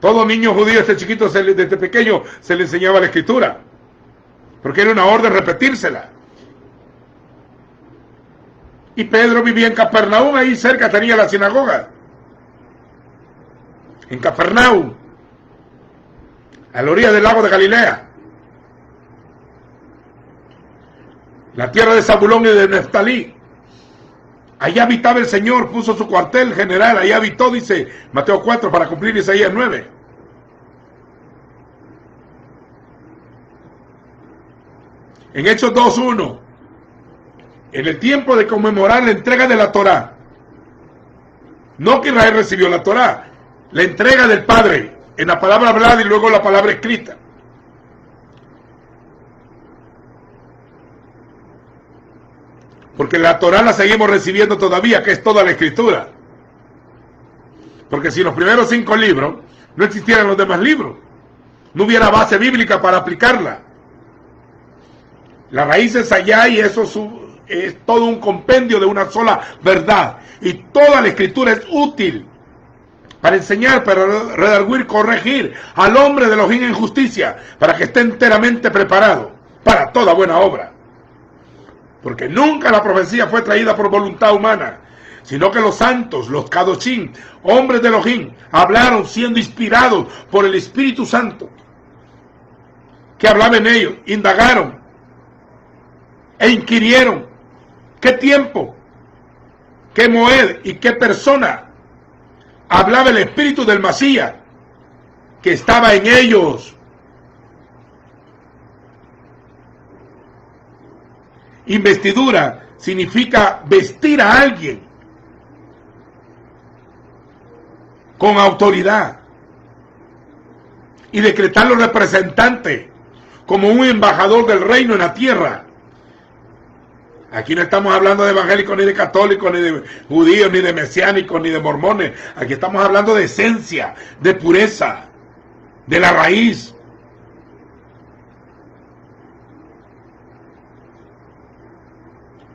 Todo niño judío, desde chiquito, desde pequeño, se le enseñaba la escritura, porque era una orden repetírsela. Y Pedro vivía en Capernaum, ahí cerca tenía la sinagoga. En Capernaum, a la orilla del lago de Galilea, la tierra de Zabulón y de Neftalí. Allá habitaba el Señor, puso su cuartel general, allá habitó, dice Mateo 4, para cumplir Isaías 9. En Hechos 2:1, en el tiempo de conmemorar la entrega de la Torá, no que Israel recibió la Torá, la entrega del Padre, en la palabra hablada y luego la palabra escrita. Porque la Torá la seguimos recibiendo todavía, que es toda la escritura. Porque si los primeros 5 libros no existieran los demás libros, no hubiera base bíblica para aplicarla. La raíz es allá y eso es todo un compendio de una sola verdad. Y toda la escritura es útil para enseñar, para redarguir, corregir al hombre de Elohim en justicia, para que esté enteramente preparado para toda buena obra. Porque nunca la profecía fue traída por voluntad humana, sino que los santos, los Kadoshim, hombres de Elohim, hablaron siendo inspirados por el Espíritu Santo, que hablaba en ellos, indagaron e inquirieron qué tiempo, qué moed y qué persona hablaba el Espíritu del Masías que estaba en ellos. Investidura significa vestir a alguien con autoridad y decretarlo representante como un embajador del reino en la tierra. Aquí no estamos hablando de evangélicos, ni de católicos, ni de judíos, ni de mesiánicos, ni de mormones. Aquí estamos hablando de esencia, de pureza, de la raíz.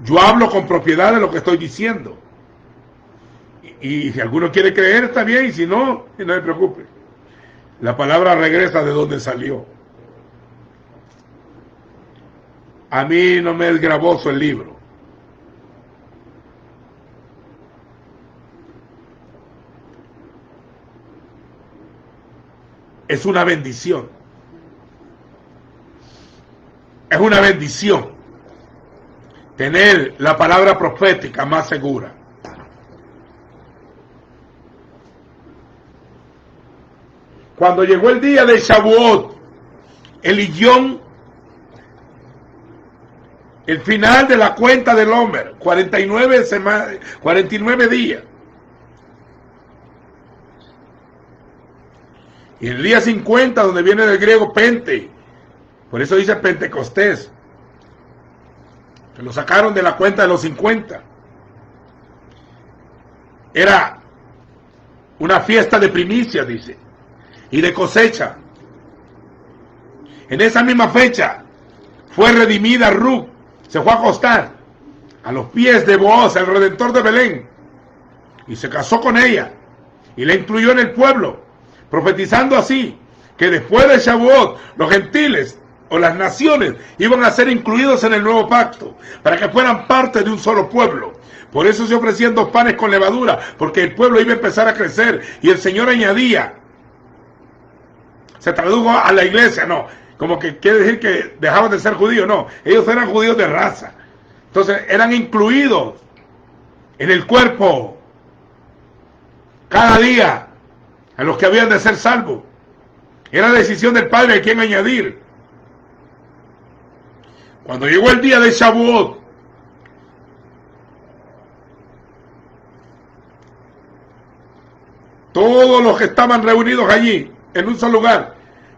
Yo hablo con propiedad de lo que estoy diciendo. Y si alguno quiere creer, está bien, y si no, no se preocupe. La palabra regresa de donde salió. A mí no me es gravoso el libro. Es una bendición. Es una bendición tener la palabra profética más segura. Cuando llegó el día de Shavuot, el Iyón, el final de la cuenta del Homer, 49 días. Y el día 50, donde viene del griego Pente, por eso dice Pentecostés, que lo sacaron de la cuenta de los 50. Era una fiesta de primicias, dice, y de cosecha. En esa misma fecha fue redimida Ruth, se fue a acostar a los pies de Booz, el redentor de Belén, y se casó con ella, y la incluyó en el pueblo, profetizando así, que después de Shavuot, los gentiles, o las naciones, iban a ser incluidos en el nuevo pacto, para que fueran parte de un solo pueblo. Por eso se ofrecían 2 panes con levadura, porque el pueblo iba a empezar a crecer, y el Señor añadía. Se tradujo a la iglesia, no, como que quiere decir que dejaban de ser judíos, no, ellos eran judíos de raza. Entonces eran incluidos en el cuerpo cada día a los que habían de ser salvos. Era decisión del Padre de quién añadir. Cuando llegó el día de Shavuot, todos los que estaban reunidos allí en un solo lugar,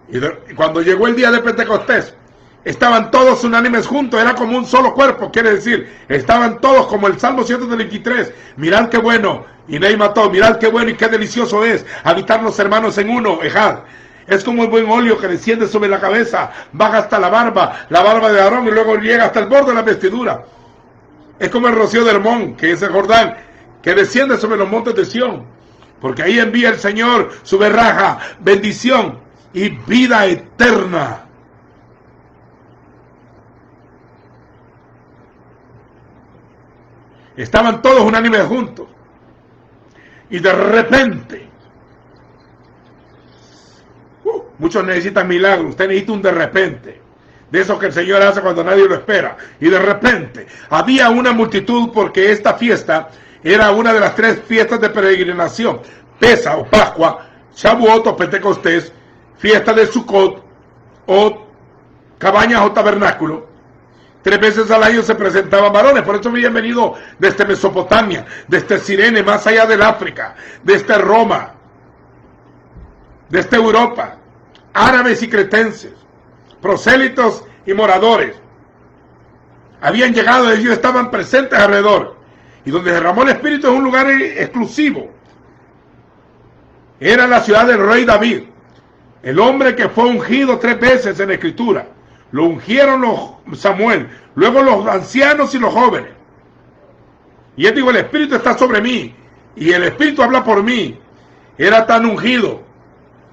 y cuando llegó el día de Pentecostés, estaban todos unánimes juntos, era como un solo cuerpo, quiere decir, estaban todos como el Salmo 123, mirad qué bueno, y Ney mató, mirad qué bueno y qué delicioso es habitar los hermanos en uno, ejad. Es como el buen óleo que desciende sobre la cabeza, baja hasta la barba de Aarón, y luego llega hasta el borde de la vestidura. Es como el rocío de Hermón, que es el Jordán, que desciende sobre los montes de Sión, porque ahí envía el Señor su berraja, bendición y vida eterna. Estaban todos unánimes juntos, y de repente, muchos necesitan milagros, usted necesita un de repente, de esos que el Señor hace cuando nadie lo espera, y de repente había una multitud, porque esta fiesta era una de las 3 fiestas de peregrinación: Pesa o Pascua, Shavuot o Pentecostés, fiesta de Sukkot o cabañas o tabernáculo. 3 veces al año se presentaban varones, por eso habían venido desde Mesopotamia, desde Cirene, más allá del África, desde Roma, desde Europa, árabes y cretenses, prosélitos y moradores. Habían llegado, ellos estaban presentes alrededor, y donde derramó el Espíritu es un lugar exclusivo. Era la ciudad del rey David, el hombre que fue ungido 3 veces en la Escritura. Lo ungieron los Samuel, luego los ancianos y los jóvenes. Y él dijo, el Espíritu está sobre mí, y el Espíritu habla por mí. Era tan ungido.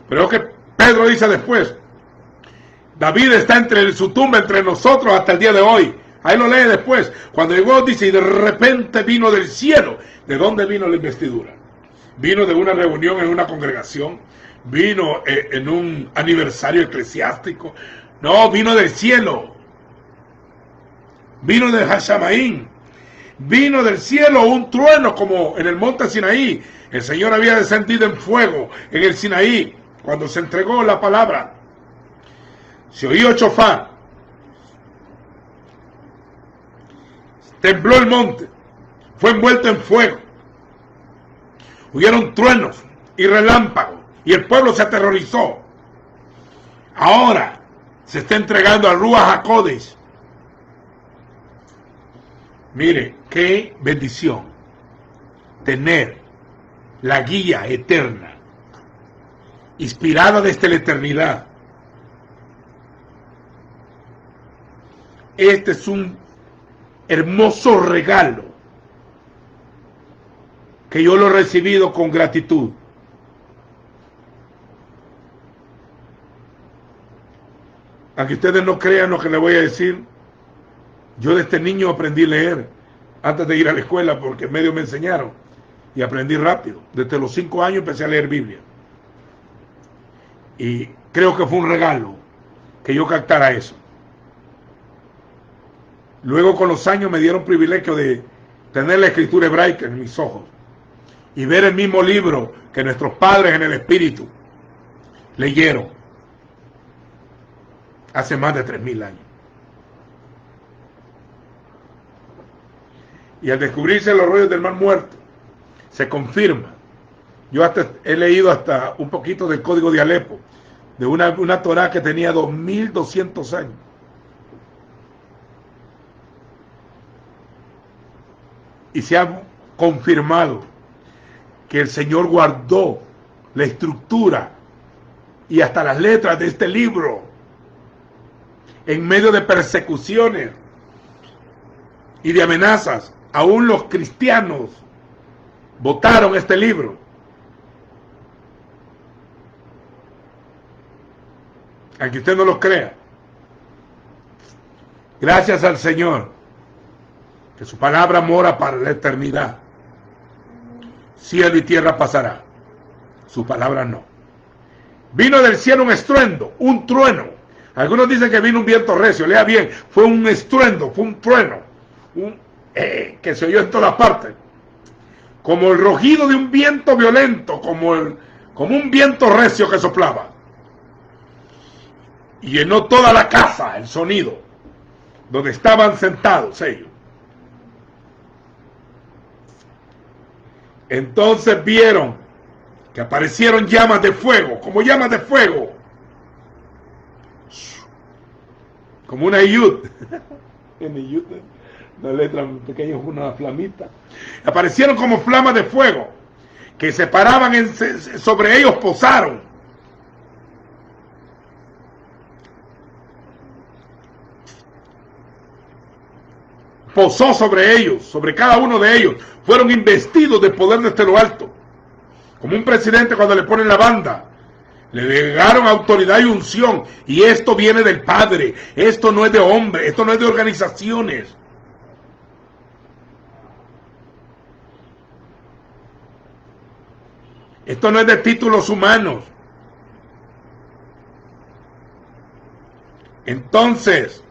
Pero que Pedro dice después, David está entre su tumba, entre nosotros hasta el día de hoy. Ahí lo lee después. Cuando llegó dice, y de repente vino del cielo. ¿De dónde vino la investidura? Vino de una reunión en una congregación, vino en un aniversario eclesiástico. No, vino del cielo, vino de Hashamaín, vino del cielo un trueno como en el monte Sinaí. El Señor había descendido en fuego en el Sinaí cuando se entregó la palabra. Se oyó chofar, tembló el monte, fue envuelto en fuego, hubieron truenos y relámpagos, y el pueblo se aterrorizó. Ahora se está entregando a Ruach HaKodesh. Mire, qué bendición tener la guía eterna, inspirada desde la eternidad. Este es un hermoso regalo que yo lo he recibido con gratitud. Aunque ustedes no crean lo que les voy a decir, yo desde niño aprendí a leer antes de ir a la escuela, porque medio me enseñaron, y aprendí rápido. Desde los 5 años empecé a leer Biblia, y creo que fue un regalo que yo captara eso. Luego con los años me dieron privilegio de tener la escritura hebraica en mis ojos y ver el mismo libro que nuestros padres en el Espíritu leyeron hace más de 3000 años. Y al descubrirse los rollos del Mar Muerto, se confirma. Yo hasta he leído hasta un poquito del Código de Alepo, de una Torá que tenía 2200 años. Y se ha confirmado que el Señor guardó la estructura y hasta las letras de este libro en medio de persecuciones, y de amenazas. Aún los cristianos votaron este libro. Aunque usted no lo crea. Gracias al Señor, que su palabra mora para la eternidad. Cielo y tierra pasará, su palabra no. Vino del cielo un estruendo, un trueno. Algunos dicen que vino un viento recio. Lea bien, fue un estruendo, fue un trueno, que se oyó en todas partes, como el rugido de un viento violento, como un viento recio que soplaba. Y llenó toda la casa el sonido, donde estaban sentados ellos. Entonces vieron que aparecieron llamas de fuego, como llamas de fuego, como una yud, una letra pequeña, una flamita. Aparecieron como flamas de fuego, que se paraban, sobre ellos posaron. Posó sobre ellos, sobre cada uno de ellos. Fueron investidos de poder desde lo alto. Como un presidente cuando le ponen la banda. Le delegaron autoridad y unción. Y esto viene del Padre. Esto no es de hombres. Esto no es de organizaciones. Esto no es de títulos humanos. Entonces,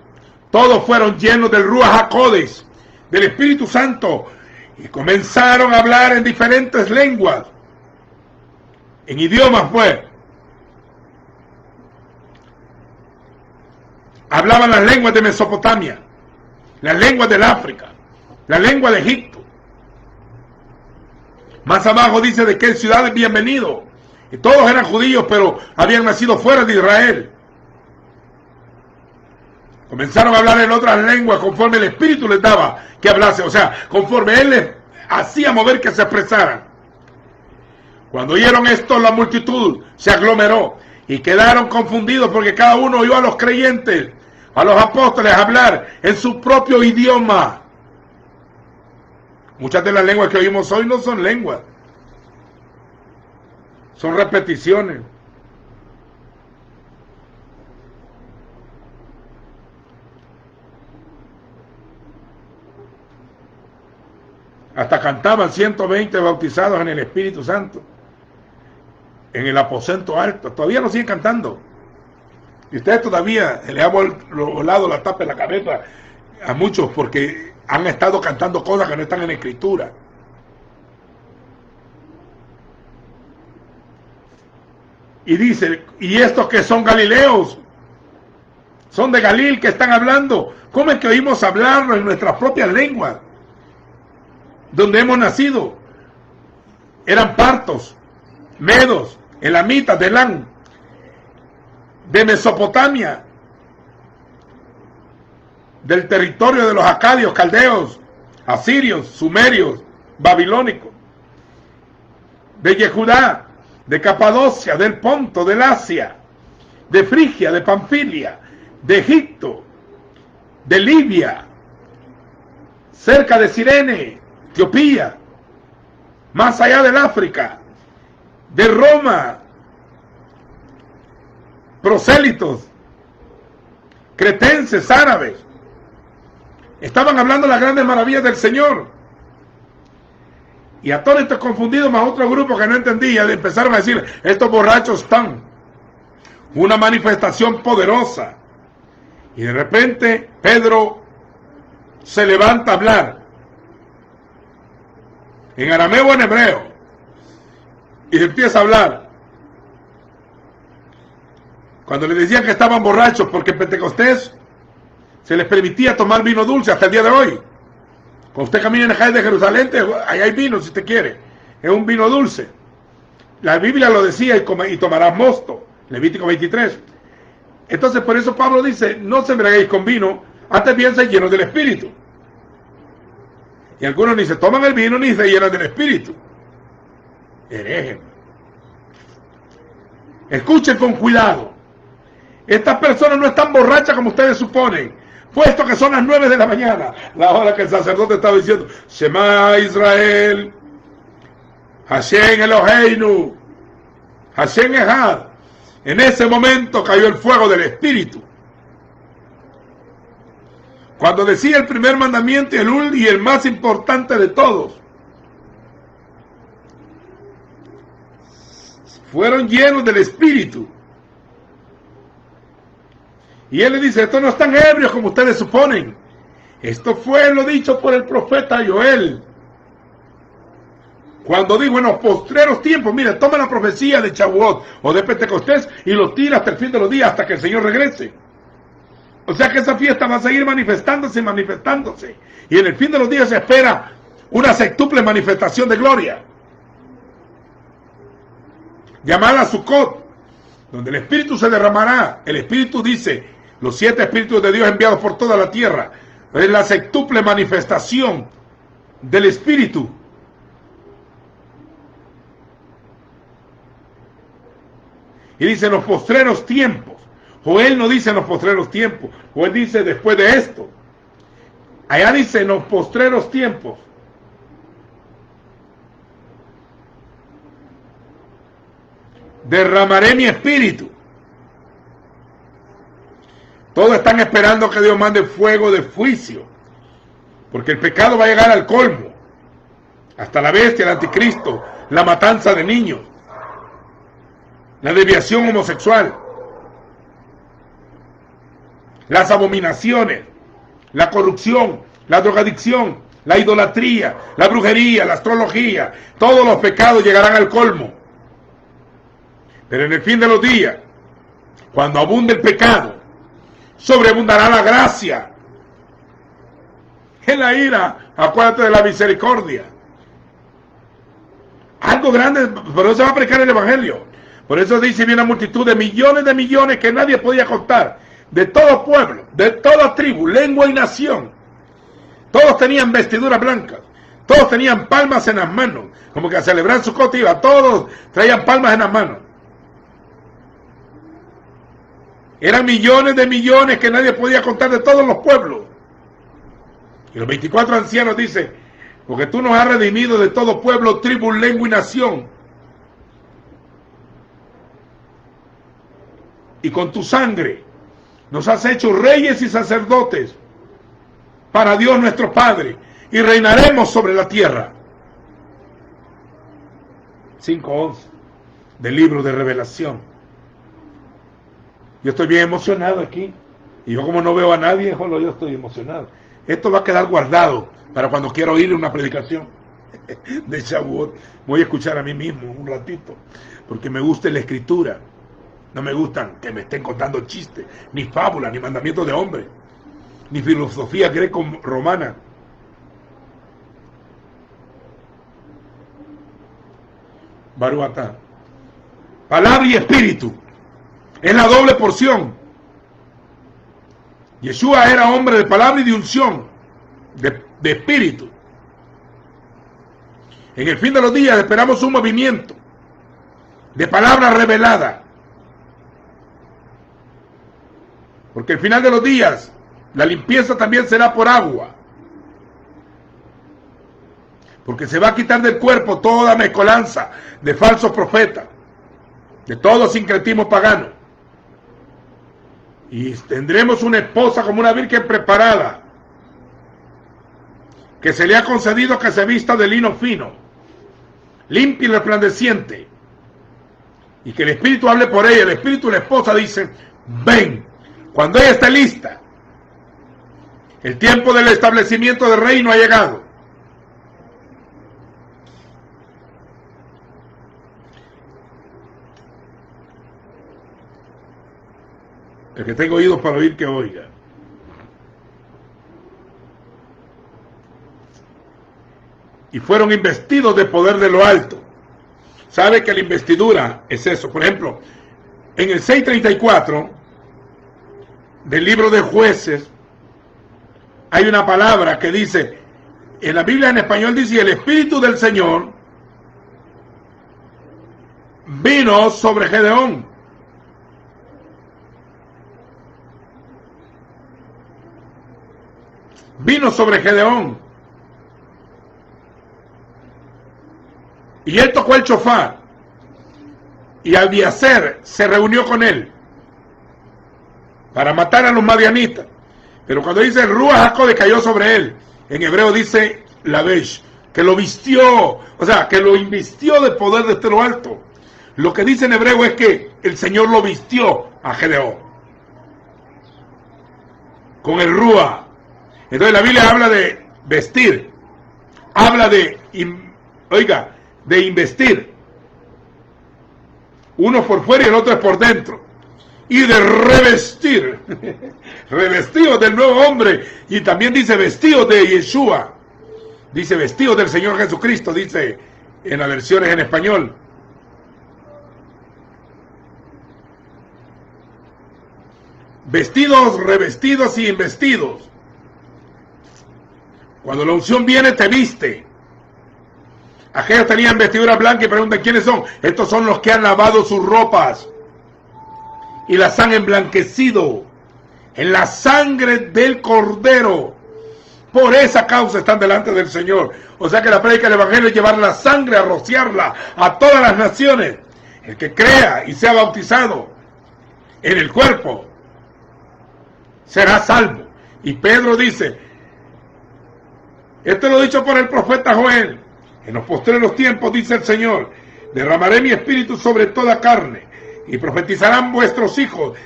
todos fueron llenos del Ruach HaKodesh, del Espíritu Santo, y comenzaron a hablar en diferentes lenguas, en idiomas pues. Hablaban las lenguas de Mesopotamia, las lenguas del África, la lengua de Egipto. Más abajo dice de qué ciudades habían venido, y todos eran judíos, pero habían nacido fuera de Israel. Comenzaron a hablar en otras lenguas conforme el Espíritu les daba que hablase, o sea, conforme Él les hacía mover que se expresaran. Cuando oyeron esto, la multitud se aglomeró y quedaron confundidos porque cada uno oyó a los creyentes, a los apóstoles hablar en su propio idioma. Muchas de las lenguas que oímos hoy no son lenguas, son repeticiones. Hasta cantaban 120 bautizados en el Espíritu Santo, en el aposento alto. Todavía lo siguen cantando. Y ustedes todavía le han volado la tapa de la cabeza a muchos porque han estado cantando cosas que no están en la Escritura. Y dice, ¿y estos que son galileos? Son de Galil que están hablando. ¿Cómo es que oímos hablarlo en nuestras propias lenguas? Donde hemos nacido. Eran partos, medos, elamitas, de Elán, de Mesopotamia, del territorio de los acadios, caldeos, asirios, sumerios, babilónicos, de Yehudá, de Capadocia, del Ponto, del Asia, de Frigia, de Panfilia, de Egipto, de Libia, cerca de Cirene, Etiopía, más allá del África, de Roma, prosélitos, cretenses, árabes. Estaban hablando las grandes maravillas del Señor. Y atónitos, confundidos, más otro grupo que no entendía, empezaron a decir, estos borrachos están. Una manifestación poderosa. Y de repente Pedro se levanta a hablar en arameo o en hebreo, y empieza a hablar. Cuando le decían que estaban borrachos, porque en Pentecostés se les permitía tomar vino dulce hasta el día de hoy. Cuando usted camina en la calle de Jerusalén, ahí hay vino si usted quiere, es un vino dulce. La Biblia lo decía, y tomarás mosto, Levítico 23. Entonces por eso Pablo dice, no se embriaguéis con vino, antes bien seáis llenos del Espíritu. Y algunos ni se toman el vino ni se llenan del Espíritu. Herejes. Escuchen con cuidado. Estas personas no están borrachas como ustedes suponen, puesto que son las 9 de la mañana, la hora que el sacerdote estaba diciendo, Shema Israel, Hashem Eloheinu, Hashem Echad. En ese momento cayó el fuego del Espíritu. Cuando decía el primer mandamiento y el más importante de todos, fueron llenos del Espíritu. Y él le dice, estos no están ebrios como ustedes suponen. Esto fue lo dicho por el profeta Joel. Cuando dijo en los postreros tiempos, mire, toma la profecía de Shavuot o de Pentecostés y lo tira hasta el fin de los días, hasta que el Señor regrese. O sea que esa fiesta va a seguir manifestándose. Y en el fin de los días se espera una sextuple manifestación de gloria, llamada Sukkot, donde el Espíritu se derramará. El Espíritu dice, los 7 Espíritus de Dios enviados por toda la tierra. Es la sextuple manifestación del Espíritu. Y dice en los postreros tiempos. Joel no dice en los postreros tiempos. Joel dice después de esto. Allá dice en los postreros tiempos. Derramaré mi espíritu. Todos están esperando que Dios mande fuego de juicio. Porque el pecado va a llegar al colmo. Hasta la bestia, el anticristo, la matanza de niños, la desviación homosexual, las abominaciones, la corrupción, la drogadicción, la idolatría, la brujería, la astrología, todos los pecados llegarán al colmo. Pero en el fin de los días, cuando abunde el pecado, sobreabundará la gracia. En la ira, acuérdate de la misericordia. Algo grande, por eso se va a predicar el evangelio. Por eso dice, viene una multitud de millones que nadie podía contar, de todo pueblo, de toda tribu, lengua y nación. Todos tenían vestiduras blancas, todos tenían palmas en las manos, como que a celebrar su iba, todos traían palmas en las manos. Eran millones que nadie podía contar, de todos los pueblos. Y los 24 ancianos dicen, porque tú nos has redimido de todo pueblo, tribu, lengua y nación. Y con tu sangre nos has hecho reyes y sacerdotes para Dios nuestro Padre, y reinaremos sobre la tierra. 5:11 del libro de Revelación. Yo estoy bien emocionado aquí, y yo como no veo a nadie, yo estoy emocionado. Esto va a quedar guardado para cuando quiera oír una predicación de Shavuot. Voy a escuchar a mí mismo un ratito, porque me gusta la escritura. No me gustan que me estén contando chistes, ni fábulas, ni mandamientos de hombre, ni filosofía greco-romana. Baruch atah. Palabra y espíritu. Es la doble porción. Yeshua era hombre de palabra y de unción, de espíritu. En el fin de los días esperamos un movimiento de palabra revelada. Porque al final de los días, la limpieza también será por agua. Porque se va a quitar del cuerpo toda mezcolanza de falsos profetas, de todo sincretismo pagano. Y tendremos una esposa como una virgen preparada, que se le ha concedido que se vista de lino fino, limpia y resplandeciente, y que el Espíritu hable por ella. El Espíritu y la esposa dicen, ven. Cuando ella esté lista, el tiempo del establecimiento del reino ha llegado. El que tenga oídos para oír, que oiga. Y fueron investidos de poder de lo alto. ¿Sabe que la investidura es eso? Por ejemplo, en el 6:34 del libro de Jueces hay una palabra que dice, en la Biblia en español dice, el Espíritu del Señor vino sobre Gedeón. vino sobre Gedeón. Y él tocó el chofar. Y Abiezer se reunió con él para matar a los madianitas. Pero cuando dice Ruach HaKodesh cayó sobre él, en hebreo dice Lavesh, que lo vistió, o sea, que lo invistió de poder desde lo alto. Lo que dice en hebreo es que el Señor lo vistió a Gedeón con el Ruach. Entonces la Biblia habla de vestir, habla de, de investir. Uno por fuera y el otro es por dentro. Y de revestir, revestido del nuevo hombre. Y también dice vestido de Yeshua. Dice vestido del Señor Jesucristo, dice en las versiones en español. Vestidos, revestidos y investidos. Cuando la unción viene, te viste. Aquellos tenían vestidura blanca y preguntan quiénes son. Estos son los que han lavado sus ropas y las han emblanquecido en la sangre del Cordero. Por esa causa están delante del Señor. O sea que la prédica del Evangelio es llevar la sangre, a rociarla a todas las naciones. El que crea y sea bautizado en el cuerpo será salvo. Y Pedro dice, esto lo he dicho por el profeta Joel, en los postreros tiempos, dice el Señor, derramaré mi espíritu sobre toda carne, y profetizarán vuestros hijos.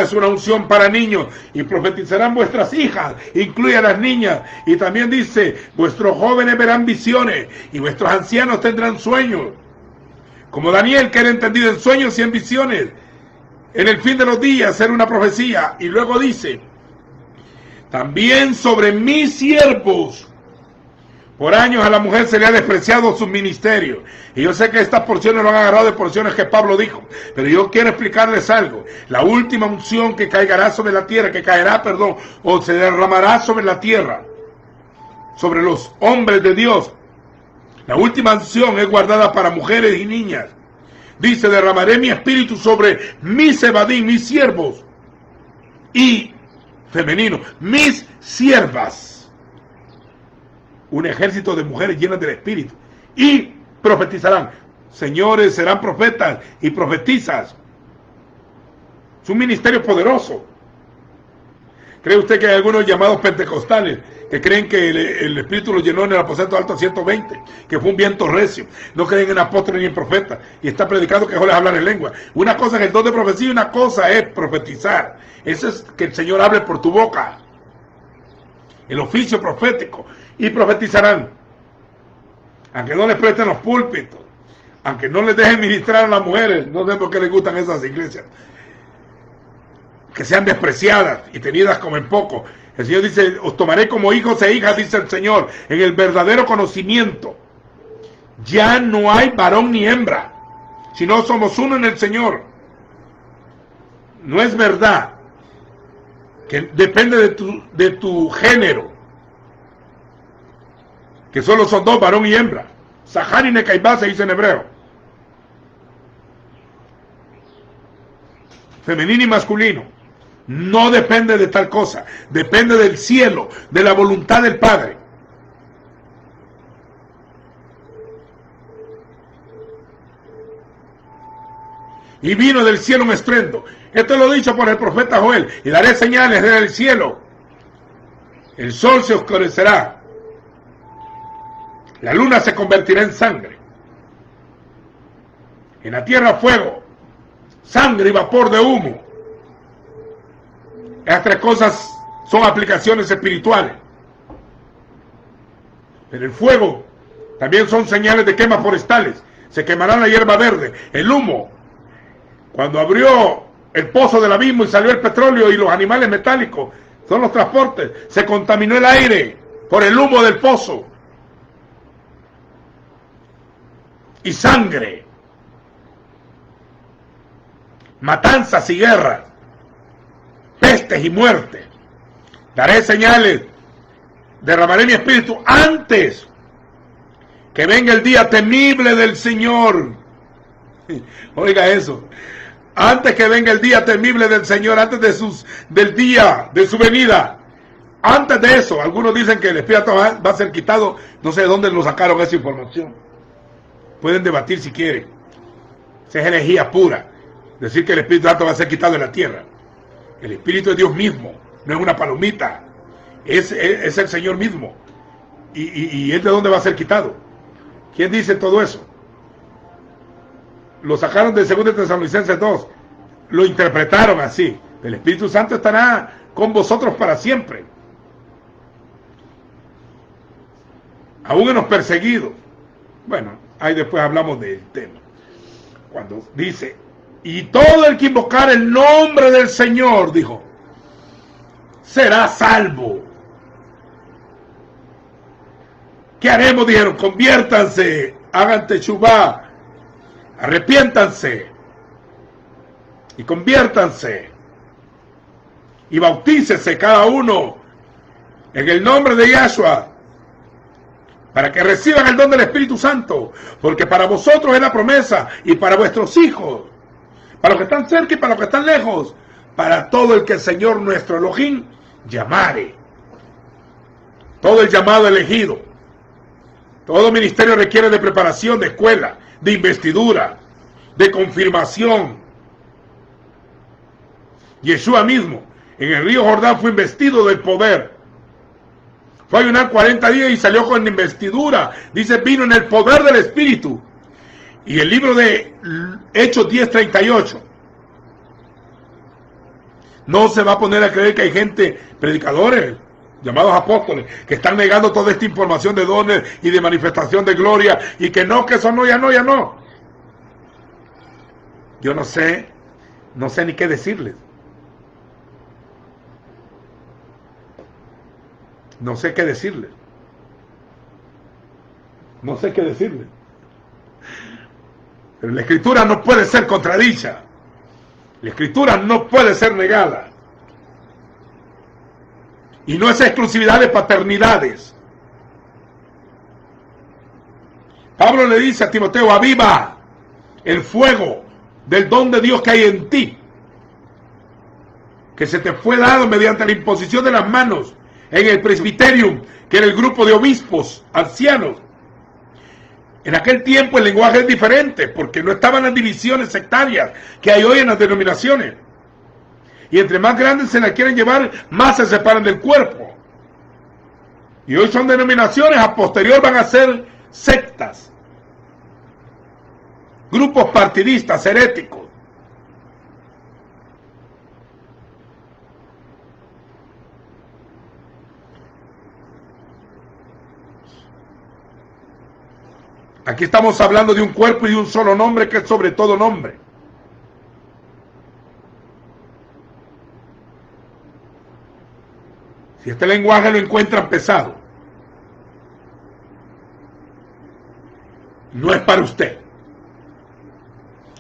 Es una unción para niños. Y profetizarán vuestras hijas, incluye a las niñas. Y también dice, vuestros jóvenes verán visiones, y vuestros ancianos tendrán sueños. Como Daniel, que era entendido en sueños y en visiones. En el fin de los días será una profecía. Y luego dice, también sobre mis siervos. Por años a la mujer se le ha despreciado su ministerio. Y yo sé que estas porciones lo han agarrado de porciones que Pablo dijo. Pero yo quiero explicarles algo. La última unción que caerá sobre la tierra, o se derramará sobre la tierra, sobre los hombres de Dios. La última unción es guardada para mujeres y niñas. Dice, derramaré mi espíritu sobre mis evadim, mis siervos. Y femenino, mis siervas. Un ejército de mujeres llenas del Espíritu. Y profetizarán. Señores, serán profetas y profetizas. Es un ministerio poderoso. ¿Cree usted que hay algunos llamados pentecostales que creen que el Espíritu los llenó en el aposento alto 120? Que fue un viento recio. No creen en apóstoles ni en profetas. Y está predicando que es hablar en lengua. Una cosa es el don de profecía y una cosa es profetizar. Eso es que el Señor hable por tu boca. El oficio profético. Y profetizarán, aunque no les presten los púlpitos, aunque no les dejen ministrar a las mujeres, no sé por qué les gustan esas iglesias, que sean despreciadas y tenidas como en poco. El Señor dice, os tomaré como hijos e hijas, dice el Señor, en el verdadero conocimiento. Ya no hay varón ni hembra, sino somos uno en el Señor. No es verdad que depende de tu género, que solo son dos, varón y hembra. Zahar y Necaibá se dice en hebreo. Femenino y masculino. No depende de tal cosa. Depende del cielo, de la voluntad del Padre. Y vino del cielo un estruendo. Esto lo dicho por el profeta Joel. Y daré señales desde el cielo. El sol se oscurecerá. La luna se convertirá en sangre. En la tierra fuego, sangre y vapor de humo. Estas tres cosas son aplicaciones espirituales. Pero el fuego también son señales de quemas forestales. Se quemará la hierba verde, el humo. Cuando abrió el pozo del abismo y salió el petróleo y los animales metálicos, son los transportes. Se contaminó el aire por el humo del pozo. Y sangre, matanzas y guerras, pestes y muerte. Daré señales, derramaré mi espíritu antes que venga el día temible del Señor. Oiga eso, antes que venga el día temible del Señor, antes del día de su venida, Antes de eso, algunos dicen que el Espíritu va a ser quitado. No sé de dónde lo sacaron esa información. Pueden debatir si quieren. Esa es herejía pura. Decir que el Espíritu Santo va a ser quitado de la tierra. El Espíritu es Dios mismo. No es una palomita. Es el Señor mismo. ¿Y él de dónde va a ser quitado? ¿Quién dice todo eso? Lo sacaron de 2 Tesalonicenses 2. Lo interpretaron así. El Espíritu Santo estará con vosotros para siempre. Aún en los perseguidos. Bueno, ahí después hablamos del tema. Cuando dice, y todo el que invocar el nombre del Señor, dijo, será salvo. ¿Qué haremos? Dijeron, conviértanse, hagan techubá, arrepiéntanse y conviértanse y bautícese cada uno en el nombre de Yahshua para que reciban el don del Espíritu Santo, porque para vosotros es la promesa y para vuestros hijos, para los que están cerca y para los que están lejos, para todo el que el Señor nuestro Elohim llamare. Todo el llamado elegido. Todo ministerio requiere de preparación, de escuela, de investidura, de confirmación. Yeshua mismo, en el río Jordán, fue investido del poder. Fue a ayunar 40 días y salió con investidura. Dice, vino en el poder del Espíritu. Y el libro de Hechos 10:38. No se va a poner a creer que hay gente, predicadores, llamados apóstoles, que están negando toda esta información de dones y de manifestación de gloria, y que no, que eso no, ya no, ya no. Yo no sé ni qué decirles. No sé qué decirles. No sé qué decirles. Pero la Escritura no puede ser contradicha. La Escritura no puede ser negada. Y no es exclusividad de paternidades. Pablo le dice a Timoteo, aviva el fuego del don de Dios que hay en ti, que se te fue dado mediante la imposición de las manos en el presbiterium, que era el grupo de obispos, ancianos. En aquel tiempo el lenguaje es diferente, porque no estaban las divisiones sectarias que hay hoy en las denominaciones. Y entre más grandes se la quieren llevar, más se separan del cuerpo. Y hoy son denominaciones, a posterior van a ser sectas, grupos partidistas, heréticos. Aquí estamos hablando de un cuerpo y de un solo nombre que es sobre todo nombre. Si este lenguaje lo encuentran pesado, no es para usted.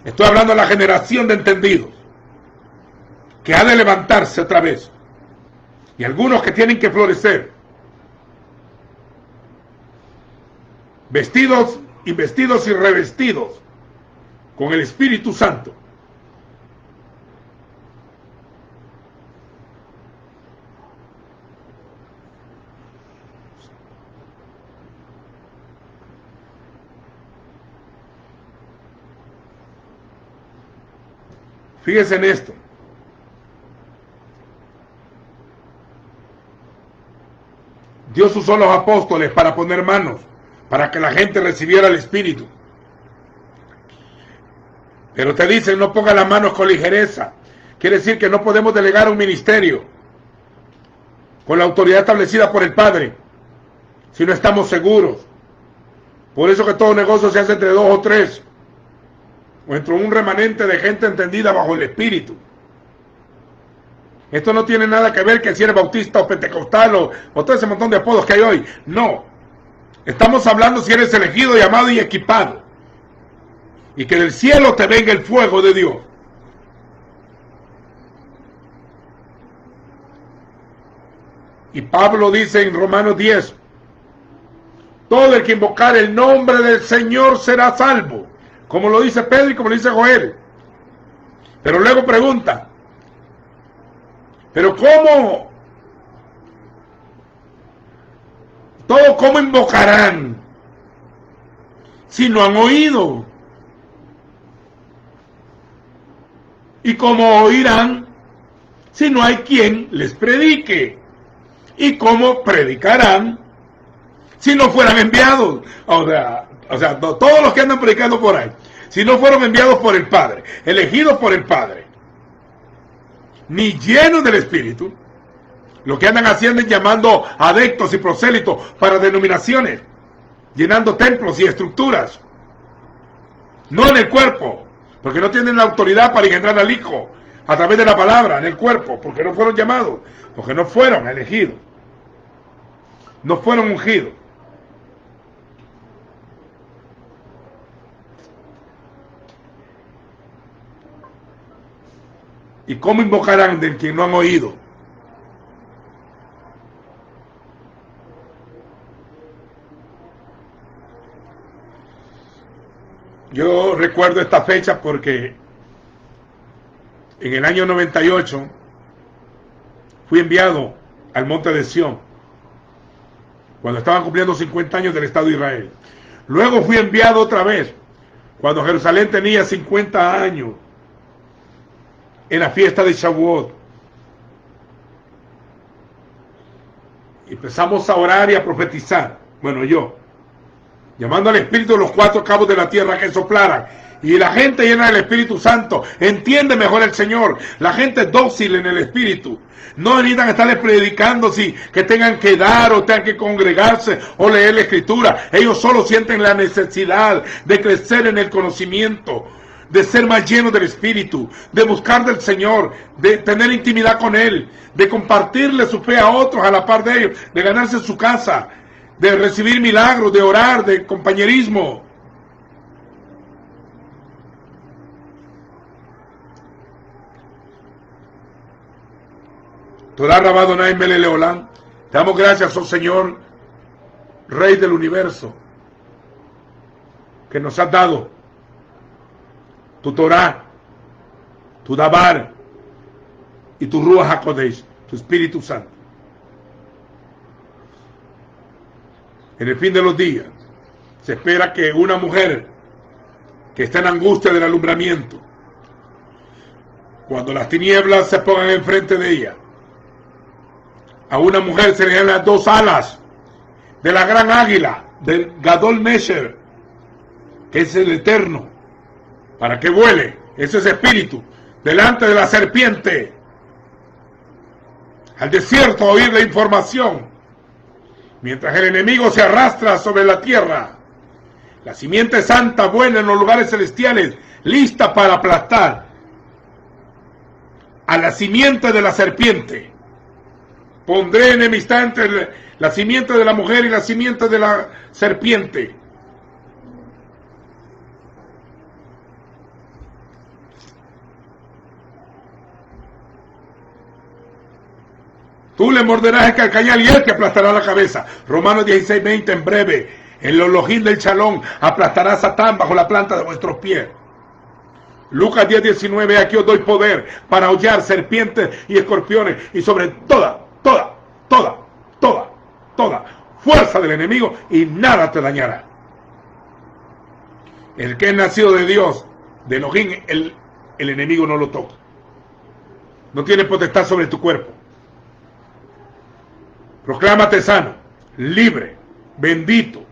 Estoy hablando de la generación de entendidos que ha de levantarse otra vez, y algunos que tienen que florecer, vestidos y revestidos con el Espíritu Santo. Fíjense en esto. Dios usó a los apóstoles para poner manos, para que la gente recibiera el Espíritu. Pero te dicen, no ponga las manos con ligereza. Quiere decir que no podemos delegar un ministerio con la autoridad establecida por el Padre si no estamos seguros. Por eso que todo negocio se hace entre 2 o 3, o entre un remanente de gente entendida bajo el Espíritu. Esto no tiene nada que ver que si eres bautista o pentecostal o todo ese montón de apodos que hay hoy. No. Estamos hablando si eres elegido, llamado y equipado. Y que del cielo te venga el fuego de Dios. Y Pablo dice en Romanos 10, todo el que invocar el nombre del Señor será salvo. Como lo dice Pedro y como lo dice Joel. Pero luego pregunta, ¿pero cómo Todo cómo invocarán si no han oído. Y cómo oirán si no hay quien les predique. Y cómo predicarán si no fueran enviados. O sea, todos los que andan predicando por ahí, si no fueron enviados por el Padre, elegidos por el Padre, ni llenos del Espíritu, lo que andan haciendo es llamando adeptos y prosélitos para denominaciones, llenando templos y estructuras, no en el cuerpo, porque no tienen la autoridad para engendrar al Hijo a través de la palabra en el cuerpo, porque no fueron llamados, porque no fueron elegidos, no fueron ungidos. ¿Y cómo invocarán del quien no han oído? Yo recuerdo esta fecha porque en el año 98 fui enviado al monte de Sión, cuando estaban cumpliendo 50 años del Estado de Israel. Luego fui enviado otra vez, cuando Jerusalén tenía 50 años, en la fiesta de Shavuot. Empezamos a orar y a profetizar. Bueno, yo, llamando al Espíritu de los cuatro cabos de la tierra que soplaran. Y la gente llena del Espíritu Santo entiende mejor el Señor. La gente dócil en el Espíritu. No necesitan estarles predicando si que tengan que dar o tengan que congregarse o leer la Escritura. Ellos solo sienten la necesidad de crecer en el conocimiento, de ser más llenos del Espíritu, de buscar del Señor, de tener intimidad con Él, de compartirle su fe a otros a la par de ellos, de ganarse su casa, de recibir milagros, de orar, de compañerismo. Torah Rabá Donai Mele Leolán, te damos gracias, oh Señor, Rey del universo, que nos has dado tu Torah, tu Dabar y tu Ruach HaKodesh, tu Espíritu Santo. En el fin de los días se espera que una mujer que está en angustia del alumbramiento, cuando las tinieblas se pongan enfrente de ella, a una mujer se le dan las dos alas de la gran águila, del Gadol Mesher, que es el Eterno, para que vuele ese espíritu delante de la serpiente al desierto a oír la información, mientras el enemigo se arrastra sobre la tierra. La simiente santa vuela en los lugares celestiales, lista para aplastar a la simiente de la serpiente. Pondré enemistad entre la simiente de la mujer y la simiente de la serpiente. Tú le morderás el calcañal y él te aplastará la cabeza. Romanos 16:20, en breve, en los lojín del Chalón, aplastará a Satán bajo la planta de vuestros pies. Lucas 10:19, aquí os doy poder para hollar serpientes y escorpiones y sobre toda fuerza del enemigo y nada te dañará. El que es nacido de Dios, de Elohim, el enemigo no lo toca. No tiene potestad sobre tu cuerpo. Proclámate sano, libre, bendito.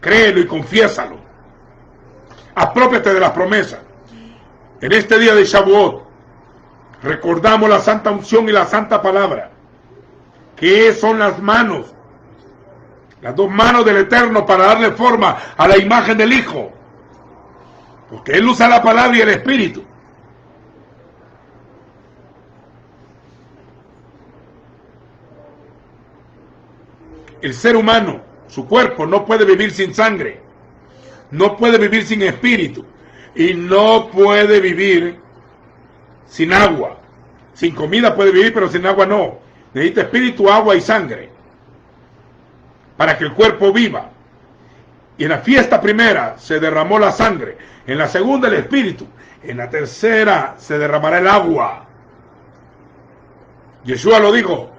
Créelo y confiésalo. Apropiate de las promesas. En este día de Shavuot, recordamos la santa unción y la santa palabra. ¿Qué son las manos? Las dos manos del Eterno para darle forma a la imagen del Hijo. Porque Él usa la palabra y el Espíritu. El ser humano, su cuerpo, no puede vivir sin sangre. No puede vivir sin espíritu. Y no puede vivir sin agua. Sin comida puede vivir, pero sin agua no. Necesita espíritu, agua y sangre para que el cuerpo viva. Y en la fiesta primera se derramó la sangre, en la segunda el espíritu, en la tercera se derramará el agua. Yeshua lo dijo: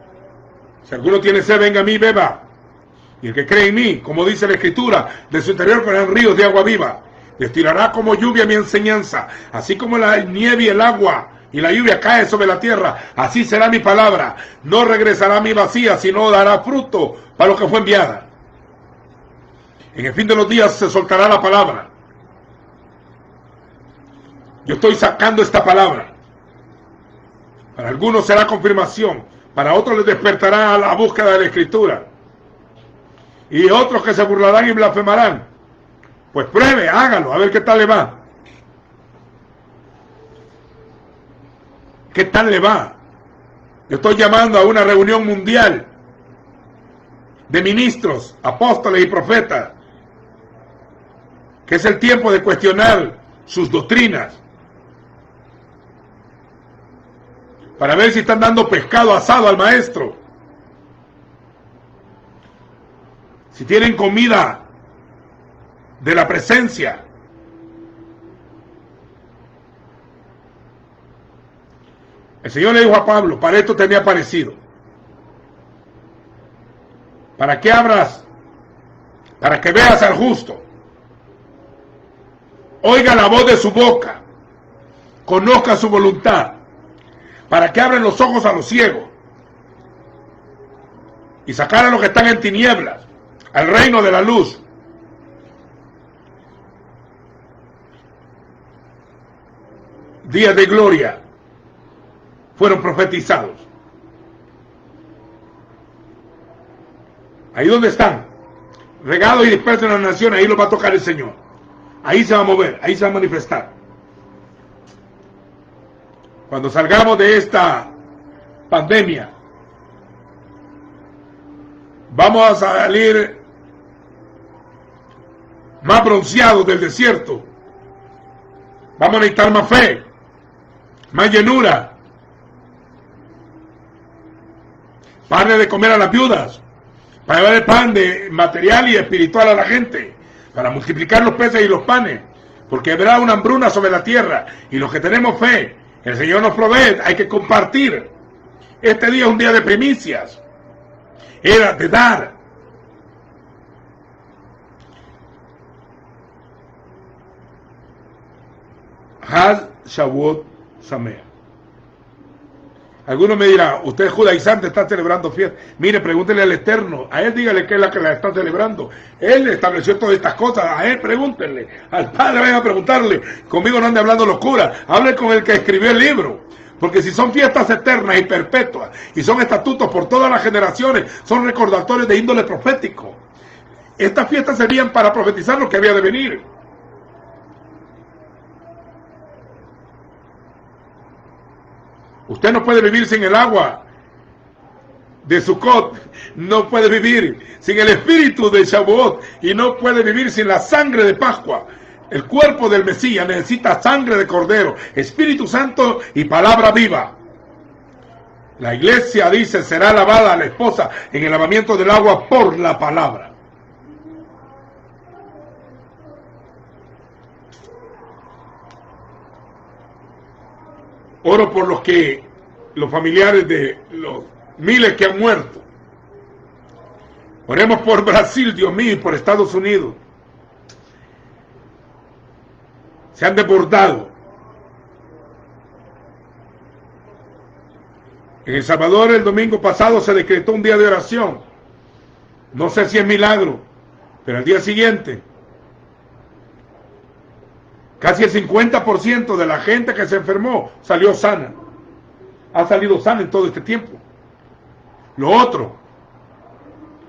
si alguno tiene sed, venga a mí, beba. Y el que cree en mí, como dice la Escritura, de su interior correrán ríos de agua viva. Destilará como lluvia mi enseñanza, así como la nieve y el agua y la lluvia cae sobre la tierra, así será mi palabra. No regresará a mí vacía, sino dará fruto para lo que fue enviada. En el fin de los días se soltará la palabra. Yo estoy sacando esta palabra. Para algunos será confirmación, para otros les despertará a la búsqueda de la Escritura. Y otros que se burlarán y blasfemarán. Pues pruebe, hágalo, a ver qué tal le va. ¿Qué tal le va? Yo estoy llamando a una reunión mundial de ministros, apóstoles y profetas, que es el tiempo de cuestionar sus doctrinas, para ver si están dando pescado asado al maestro, si tienen comida de la presencia. El Señor le dijo a Pablo, para esto te había aparecido, para que abras, para que veas al justo, oiga la voz de su boca, conozca su voluntad, para que abran los ojos a los ciegos y sacar a los que están en tinieblas al reino de la luz. Días de gloria fueron profetizados. Ahí donde están, regados y dispersos en las naciones, ahí los va a tocar el Señor. Ahí se va a mover, ahí se va a manifestar. Cuando salgamos de esta pandemia, vamos a salir más bronceados del desierto. Vamos a necesitar más fe, más llenura, pan de comer a las viudas, para llevar el pan de material y espiritual a la gente, para multiplicar los peces y los panes, porque habrá una hambruna sobre la tierra, y los que tenemos fe, el Señor nos provee, hay que compartir. Este día es un día de primicias, era de dar. Haz Shavuot Sameach. Algunos me dirán, usted es judaizante, está celebrando fiesta. Mire, pregúntele al Eterno, a él dígale que es la que la está celebrando. Él estableció todas estas cosas, a él pregúntenle, al Padre vayan a preguntarle. Conmigo no ande hablando locura, hable con el que escribió el libro. Porque si son fiestas eternas y perpetuas, y son estatutos por todas las generaciones, son recordatorios de índole profético. Estas fiestas servían para profetizar lo que había de venir. Usted no puede vivir sin el agua de Sukkot, no puede vivir sin el espíritu de Shavuot, y no puede vivir sin la sangre de Pascua. El cuerpo del Mesías necesita sangre de Cordero, Espíritu Santo y palabra viva. La iglesia dice, será lavada la esposa en el lavamiento del agua por la palabra. Oro por los familiares de los miles que han muerto. Oremos por Brasil, Dios mío, y por Estados Unidos. Se han desbordado. En El Salvador el domingo pasado se decretó un día de oración. No sé si es milagro, pero al día siguiente casi el 50% de la gente que se enfermó salió sana. Ha salido sana en todo este tiempo. Lo otro,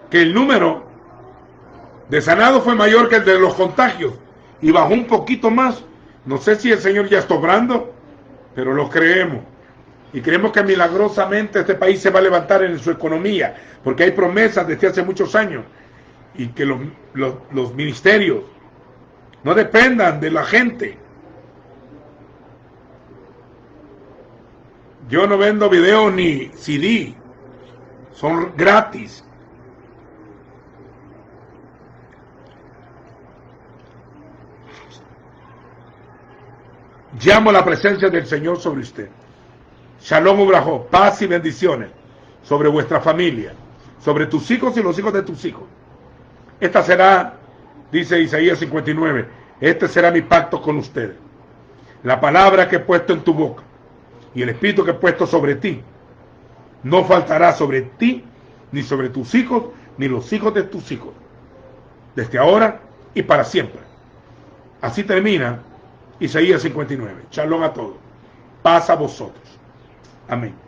que el número de sanados fue mayor que el de los contagios y bajó un poquito más. No sé si el Señor ya está obrando, pero lo creemos. Y creemos que milagrosamente este país se va a levantar en su economía, porque hay promesas desde hace muchos años, y que los ministerios no dependan de la gente. Yo no vendo video ni CD, son gratis. Llamo a la presencia del Señor sobre usted. Shalom Ubrajó, paz y bendiciones sobre vuestra familia, sobre tus hijos y los hijos de tus hijos. Esta será, dice Isaías 59, este será mi pacto con ustedes. La palabra que he puesto en tu boca y el espíritu que he puesto sobre ti, no faltará sobre ti, ni sobre tus hijos, ni los hijos de tus hijos, desde ahora y para siempre. Así termina Isaías 59. Shalom a todos. Paz a vosotros. Amén.